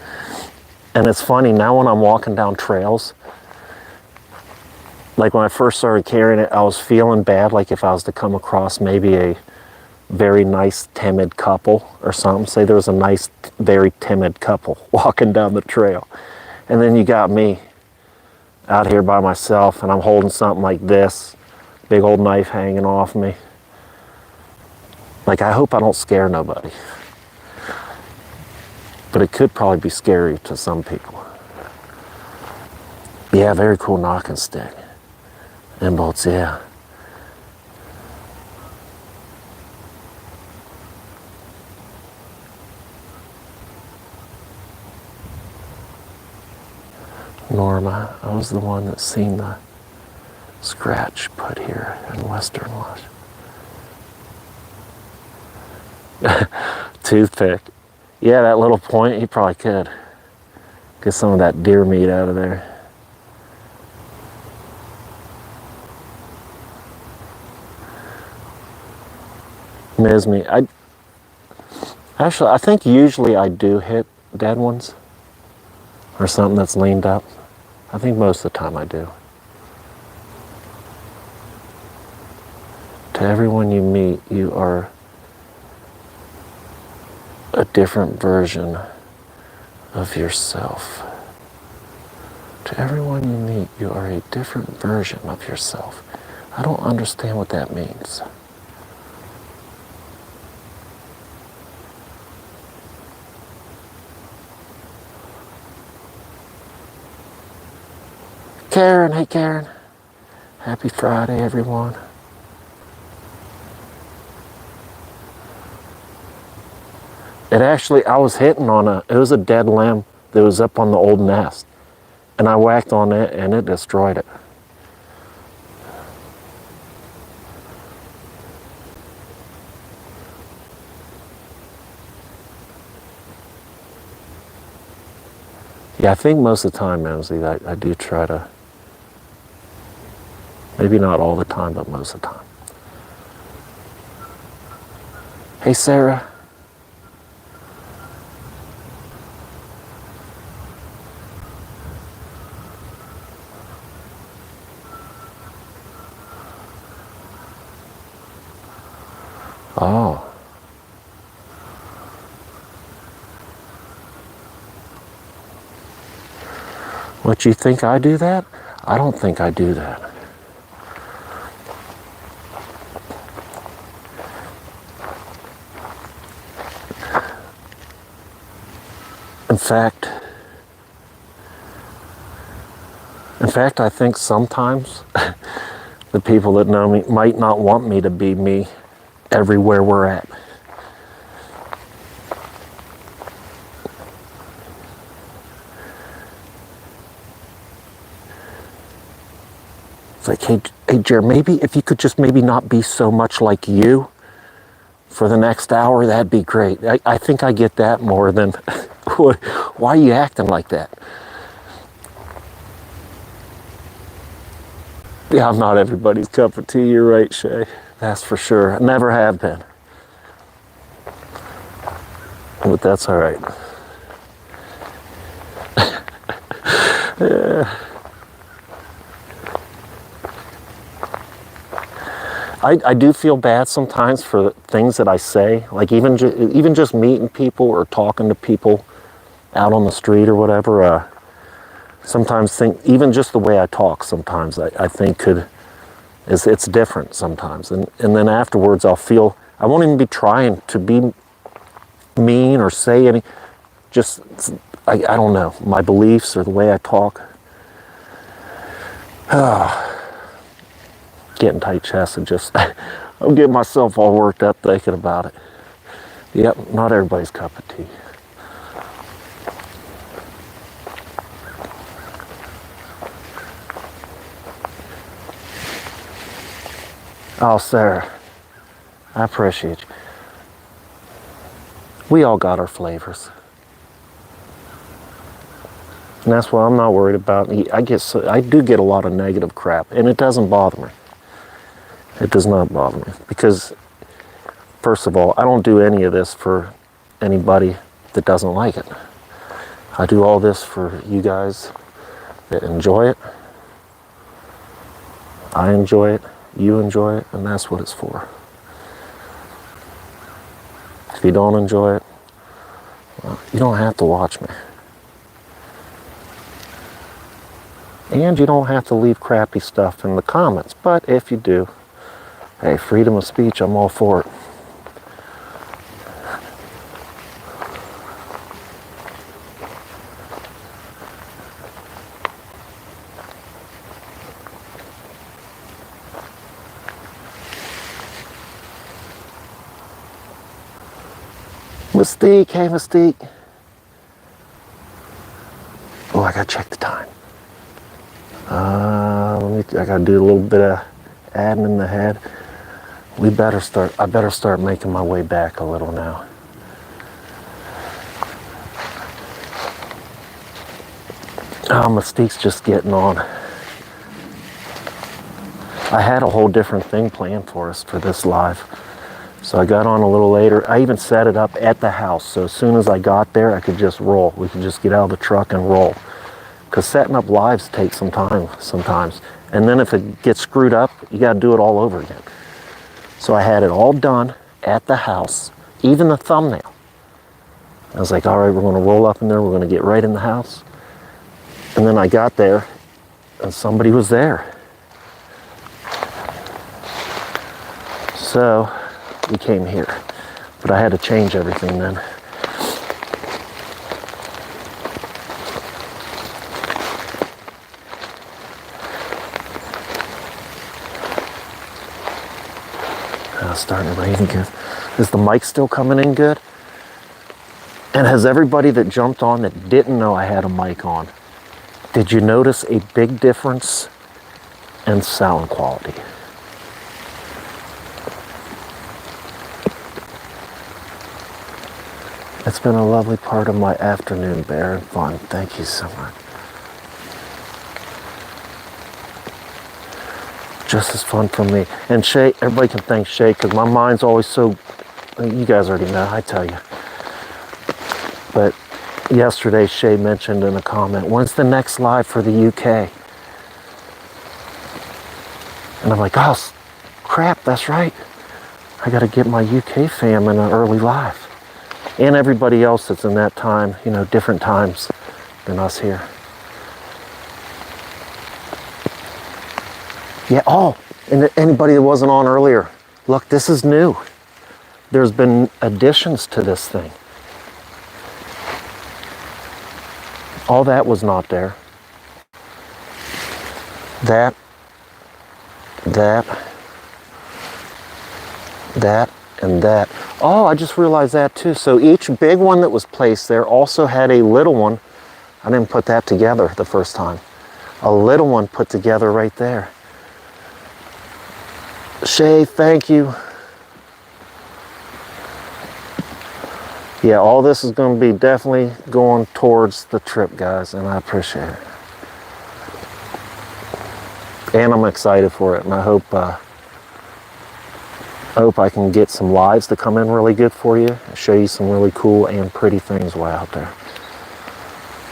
And it's funny, now when I'm walking down trails, like when I first started carrying it, I was feeling bad, like if I was to come across maybe a very nice, timid couple or something. Say there was a nice, very timid couple walking down the trail. And then you got me out here by myself, and I'm holding something like this, big old knife hanging off me. Like, I hope I don't scare nobody. But it could probably be scary to some people. Yeah, very cool knocking stick. And bolts, yeah. Norma, I was the one that seen the scratch put here in Western Wash. Toothpick. Yeah, that little point, you probably could get some of that deer meat out of there. Miss me. I think usually I do hit dead ones or something that's leaned up. I think most of the time I do. To everyone you meet, you are a different version of yourself. To everyone you meet, you are a different version of yourself. I don't understand what that means. Karen, hey Karen. Happy Friday, everyone. It actually, I was hitting on it was a dead limb that was up on the old nest. And I whacked on it and it destroyed it. Yeah, I think most of the time, Emsley, I do try to, maybe not all the time, but most of the time. Hey, Sarah. Oh. What, you think I do that? I don't think I do that. In fact, I think sometimes the people that know me might not want me to be me everywhere we're at. It's like, hey, Jer, maybe if you could just maybe not be so much like you for the next hour, that'd be great. I think I get that more than, why are you acting like that? Yeah, I'm not everybody's cup of tea. You're right, Shay. That's for sure. I never have been. But that's all right. Yeah. I do feel bad sometimes for the things that I say, like even just meeting people or talking to people out on the street or whatever. Sometimes think even just the way I talk. Sometimes I think it's different sometimes, and then afterwards I won't even be trying to be mean or say any. Just I don't know, my beliefs or the way I talk. Getting tight chest and just, I'm getting myself all worked up thinking about it. Yep, not everybody's cup of tea. Oh, Sarah, I appreciate you. We all got our flavors. And that's why I'm not worried about, I do get a lot of negative crap, and it doesn't bother me. It does not bother me because, first of all, I don't do any of this for anybody that doesn't like it. I do all this for you guys that enjoy it. I enjoy it, you enjoy it, and that's what it's for. If you don't enjoy it, well, you don't have to watch me. And you don't have to leave crappy stuff in the comments, but if you do, Hey, freedom of speech, I'm all for it. Mystique, hey Mystique. Oh, I gotta check the time. I gotta do a little bit of adding in the head. I better start making my way back a little now. Oh, Mystique's just getting on. I had a whole different thing planned for us for this live. So I got on a little later. I even set it up at the house. So as soon as I got there, I could just roll. We could just get out of the truck and roll. Because setting up lives takes some time sometimes. And then if it gets screwed up, you got to do it all over again. So I had it all done at the house, even the thumbnail. I was like, all right, we're going to roll up in there. We're going to get right in the house. And then I got there and somebody was there. So we came here. But I had to change everything then. Starting to rain again. Is the mic still coming in good? And has everybody that jumped on that didn't know I had a mic on, did you notice a big difference in sound quality? It's been a lovely part of my afternoon, Bear, and fun. Thank you so much. Just as fun for me. And Shay, everybody can thank Shay because my mind's always so, you guys already know, I tell you. But yesterday Shay mentioned in a comment, when's the next live for the UK? And I'm like, oh crap, that's right. I got to get my UK fam in an early live. And everybody else that's in that time, you know, different times than us here. Yeah, oh, and anybody that wasn't on earlier, look, this is new. There's been additions to this thing. All that was not there. That, and that. Oh, I just realized that too. So each big one that was placed there also had a little one. I didn't put that together the first time. A little one put together right there. Shay, thank you. Yeah, all this is going to be definitely going towards the trip, guys, and I appreciate it. And I'm excited for it, and I hope I can get some lives to come in really good for you and show you some really cool and pretty things way out there.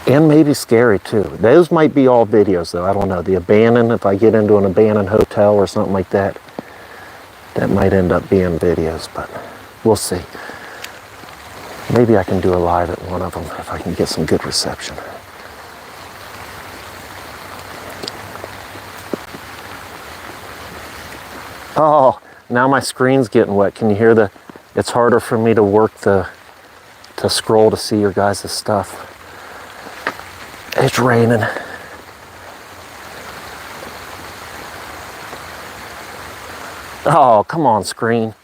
And maybe scary too. Those might be all videos though, I don't know. The abandoned, if I get into an abandoned hotel or something like that, that might end up being videos, but we'll see. Maybe I can do a live at one of them if I can get some good reception. Oh, now my screen's getting wet. Can you hear the, it's harder for me to work to scroll to see your guys' stuff. It's raining. Oh, come on, screen.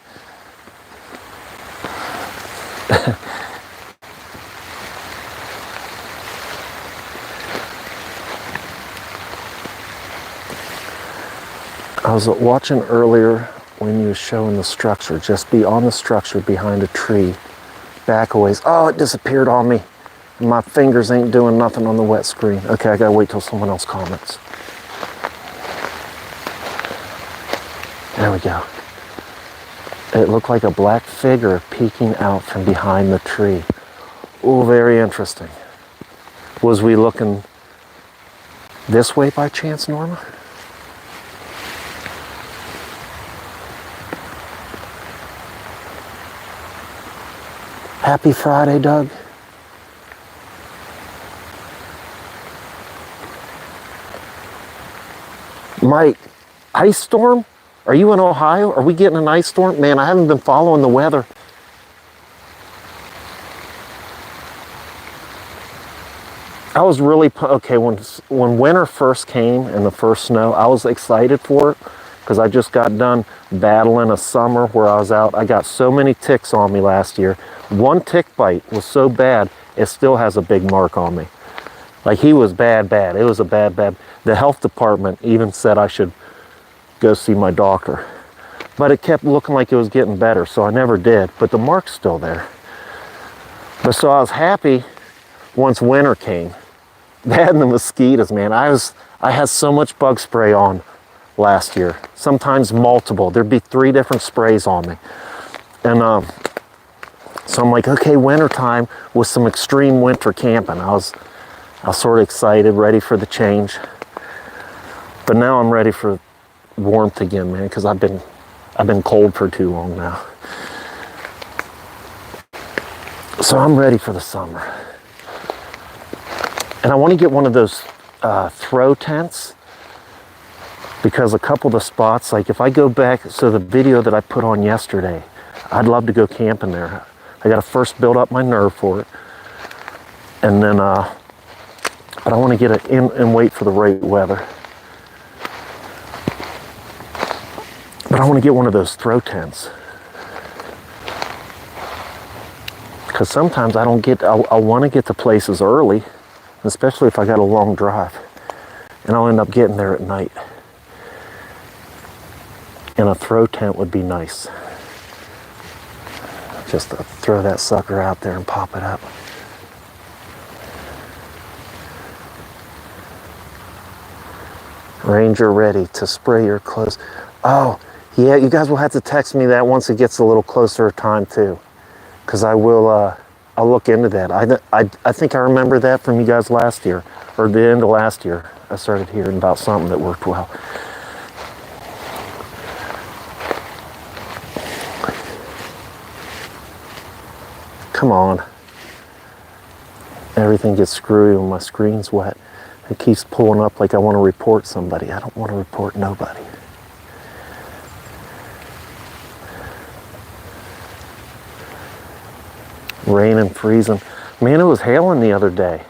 I was watching earlier when you were showing the structure. Just be on the structure behind a tree. Back a ways. Oh, it disappeared on me. My fingers ain't doing nothing on the wet screen. Okay, I gotta wait till someone else comments. There we go. It looked like a black figure peeking out from behind the tree. Oh, very interesting. Was we looking this way by chance, Norma? Happy Friday, Doug. Mike, ice storm? Are you in Ohio? Are we getting an ice storm? Man, I haven't been following the weather. I was really, okay, when winter first came and the first snow, I was excited for it because I just got done battling a summer where I was out. I got so many ticks on me last year. One tick bite was so bad, it still has a big mark on me. Like, he was bad. It was a bad. The health department even said I should go see my doctor. But it kept looking like it was getting better, so I never did. But the mark's still there. But so I was happy once winter came. That and the mosquitoes, man. I had so much bug spray on last year. Sometimes multiple. There'd be 3 different sprays on me. And so I'm like, okay, winter time with some extreme winter camping. I was sort of excited, ready for the change. But now I'm ready for warmth again, man, because I've been cold for too long now. So I'm ready for the summer. And I want to get one of those throw tents, because a couple of the spots, like if I go back, so the video that I put on yesterday, I'd love to go camping there. I got to first build up my nerve for it. And then, but I want to get it in and wait for the right weather. But I want to get one of those throw tents. Because sometimes I want to get to places early, especially if I got a long drive, and I'll end up getting there at night. And a throw tent would be nice. Just to throw that sucker out there and pop it up. Ranger ready to spray your clothes. Oh, yeah, you guys will have to text me that once it gets a little closer time too. Because I will, I'll look into that. I think I remember that from you guys last year, or the end of last year. I started hearing about something that worked well. Come on. Everything gets screwy when my screen's wet. It keeps pulling up like I want to report somebody. I don't want to report nobody. Rain and freezing. Man, it was hailing the other day.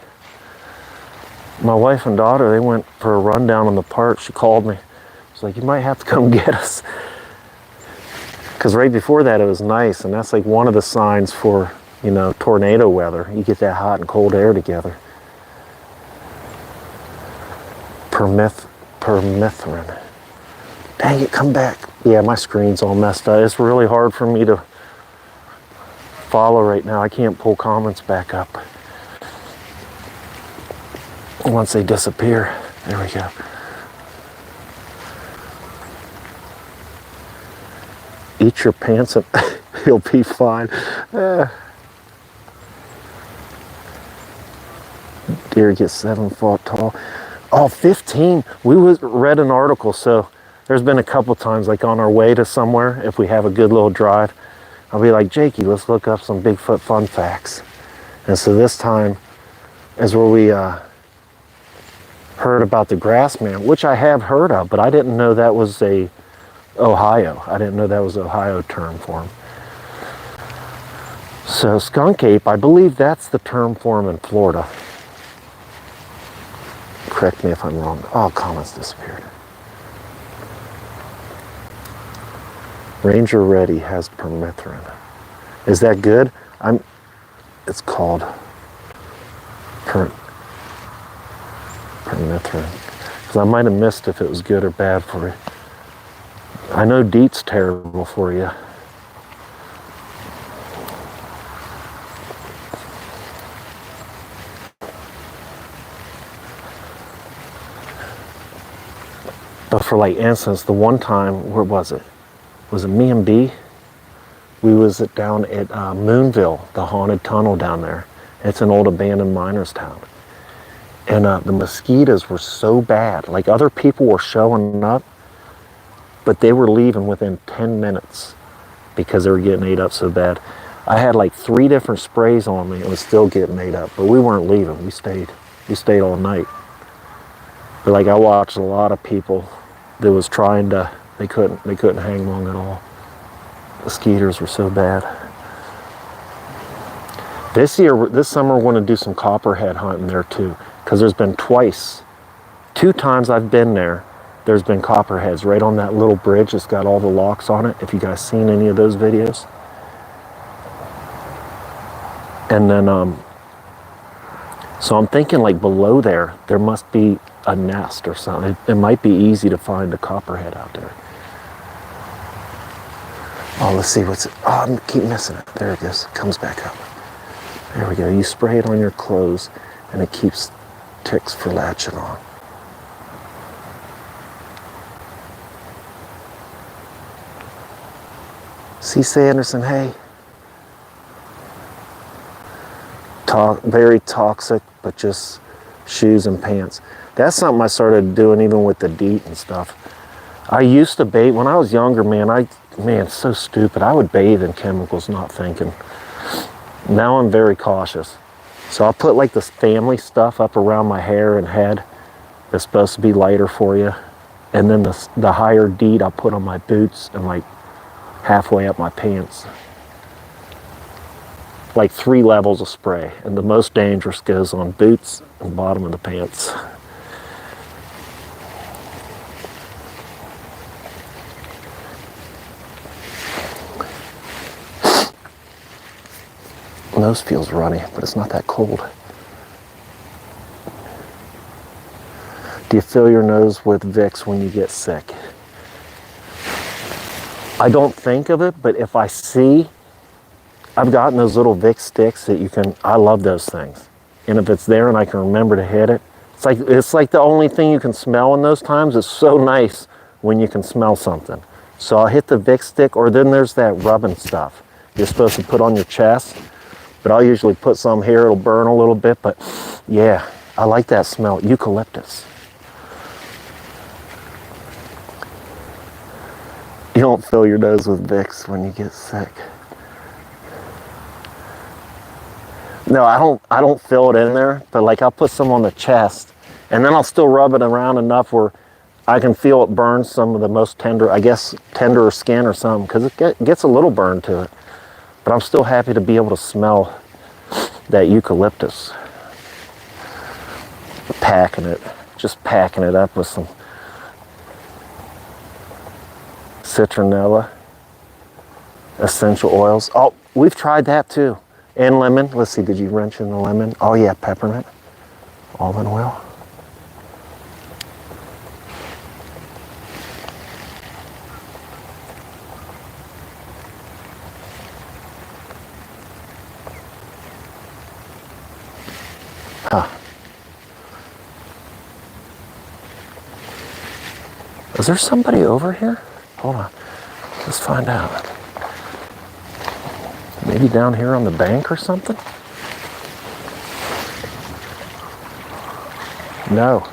My wife and daughter, they went for a run down in the park. She called me. She's like, you might have to come get us. Because right before that, it was nice. And that's like one of the signs for, you know, tornado weather. You get that hot and cold air together. Permethrin. Dang it, come back. Yeah, my screen's all messed up. It's really hard for me to follow right now. I can't pull comments back up once they disappear. There we go. Eat your pants and you'll be fine. Deer gets 7 foot tall. Oh, 15. We read an article, so there's been a couple times, like on our way to somewhere, if we have a good little drive, I'll be like, Jakey, let's look up some Bigfoot fun facts. And so this time is where we heard about the grass man, which I have heard of, but I didn't know that was Ohio. I didn't know that was an Ohio term for him. So skunk ape, I believe that's the term for him in Florida. Correct me if I'm wrong. Oh, comments disappeared. Ranger Ready has permethrin. Is that good? It's called permethrin. Because I might have missed if it was good or bad for you. I know DEET's terrible for you. But for like instance, the one time, where was it? Was it me and B? We was down at Moonville, the haunted tunnel down there. It's an old abandoned miners town. And the mosquitoes were so bad. Like, other people were showing up, but they were leaving within 10 minutes because they were getting ate up so bad. I had like 3 different sprays on me and was still getting ate up, but we weren't leaving. We stayed all night. But like, I watched a lot of people that was trying to They couldn't hang long at all. The skeeters were so bad. This summer, we're going to do some copperhead hunting there too, because there's been two times I've been there, there's been copperheads right on that little bridge that's got all the locks on it, if you guys seen any of those videos. And then, so I'm thinking like below there must be a nest or something. It might be easy to find a copperhead out there. Oh, let's see what's it. Oh, I keep missing it. There it goes. It comes back up. There we go. You spray it on your clothes and it keeps ticks for latching on. See, Sanderson, hey. Very toxic, but just shoes and pants. That's something I started doing even with the DEET and stuff. I used to bathe, when I was younger, man, so stupid. I would bathe in chemicals, not thinking. Now I'm very cautious. So I'll put like this family stuff up around my hair and head that's supposed to be lighter for you. And then the higher DEET I'll put on my boots and like halfway up my pants. Like 3 levels of spray. And the most dangerous goes on boots and bottom of the pants. Nose feels runny, but it's not that cold. Do you fill your nose with Vicks when you get sick? I don't think of it, but if I see, I've gotten those little Vicks sticks that you can, I love those things. And if it's there and I can remember to hit it, it's like the only thing you can smell in those times. It's so nice when you can smell something. So I'll hit the Vicks stick, or then there's that rubbing stuff you're supposed to put on your chest. But I'll usually put some here, it'll burn a little bit, but yeah, I like that smell. Eucalyptus. You don't fill your nose with Vicks when you get sick. No, I don't fill it in there, but like I'll put some on the chest and then I'll still rub it around enough where I can feel it burn some of the most tender, I guess, tenderer skin or something, because it gets a little burn to it. But I'm still happy to be able to smell that eucalyptus. Just packing it up with some citronella, essential oils. Oh, we've tried that too. And lemon. Let's see, did you wrench in the lemon? Oh yeah, peppermint, almond oil. Huh. Is there somebody over here? Hold on. Let's find out. Maybe down here on the bank or something? No.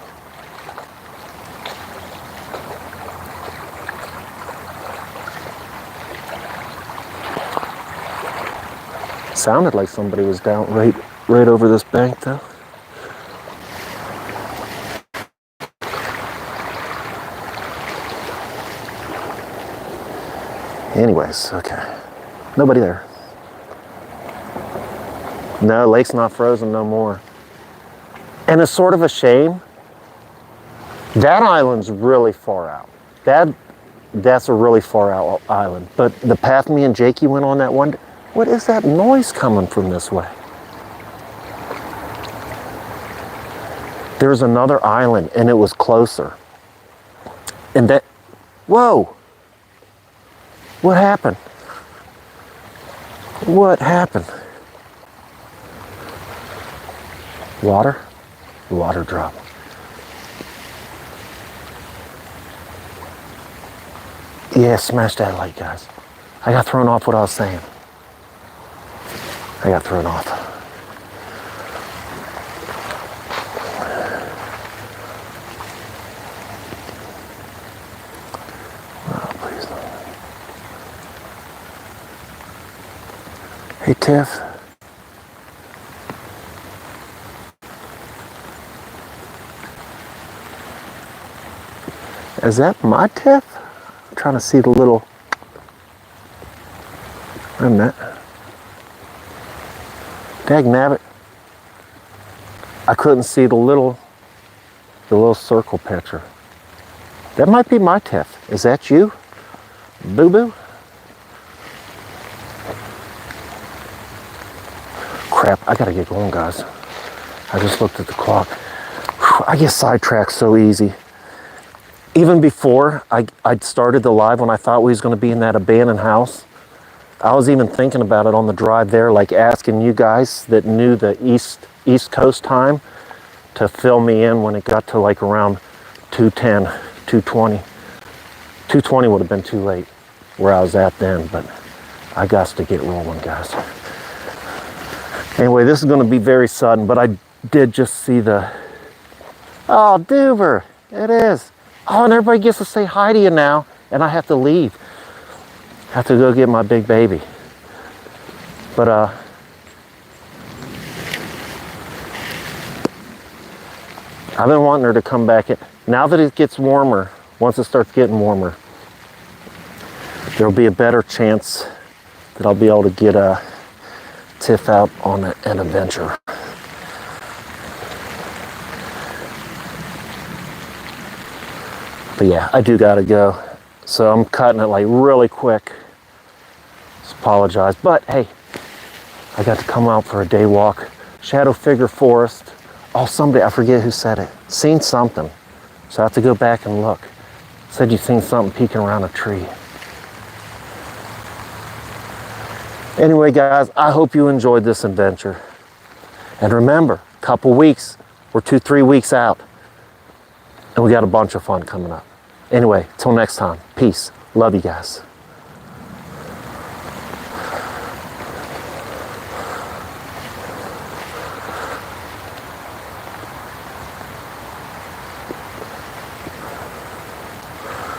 Sounded like somebody was down right over this bank though. Anyways, okay. Nobody there. No, lake's not frozen no more. And it's sort of a shame. That island's really far out. That's a really far out island. But the path me and Jakey went on that one, what is that noise coming from this way? There's another island and it was closer. And that, whoa. What happened? What happened? Water? Water drop. Yeah, smash that light, guys. I got thrown off what I was saying. I got thrown off. Oh, please don't. Hey, Tiff. Is that my Tiff? I'm trying to see the little, wait a minute. Dagnabbit. I couldn't see the little circle picture. That might be my Tiff. Is that you? Boo Boo? Crap, I gotta get going, guys. I just looked at the clock. Whew, I get sidetracked so easy. Even before I'd started the live, when I thought we was gonna be in that abandoned house, I was even thinking about it on the drive there, like asking you guys that knew the East Coast time to fill me in when it got to like around 2:10, 2:20. 2:20 would have been too late where I was at then, but I got to get rolling, guys. Anyway, this is going to be very sudden, but I did just see the, oh, Duber, it is. Oh, and everybody gets to say hi to you now, and I have to leave. I have to go get my big baby. But, I've been wanting her to come back in. Now that it gets warmer, once it starts getting warmer, there'll be a better chance that I'll be able to get a Tiff out on an adventure. But yeah, I do gotta go. So I'm cutting it like really quick. Just apologize. But hey, I got to come out for a day walk. Shadow Figure Forest. Oh, somebody, I forget who said it. Seen something. So I have to go back and look. Said you seen something peeking around a tree. Anyway, guys, I hope you enjoyed this adventure. And remember, a couple weeks, we're 2-3 weeks out. And we got a bunch of fun coming up. Anyway, till next time, peace. Love you guys.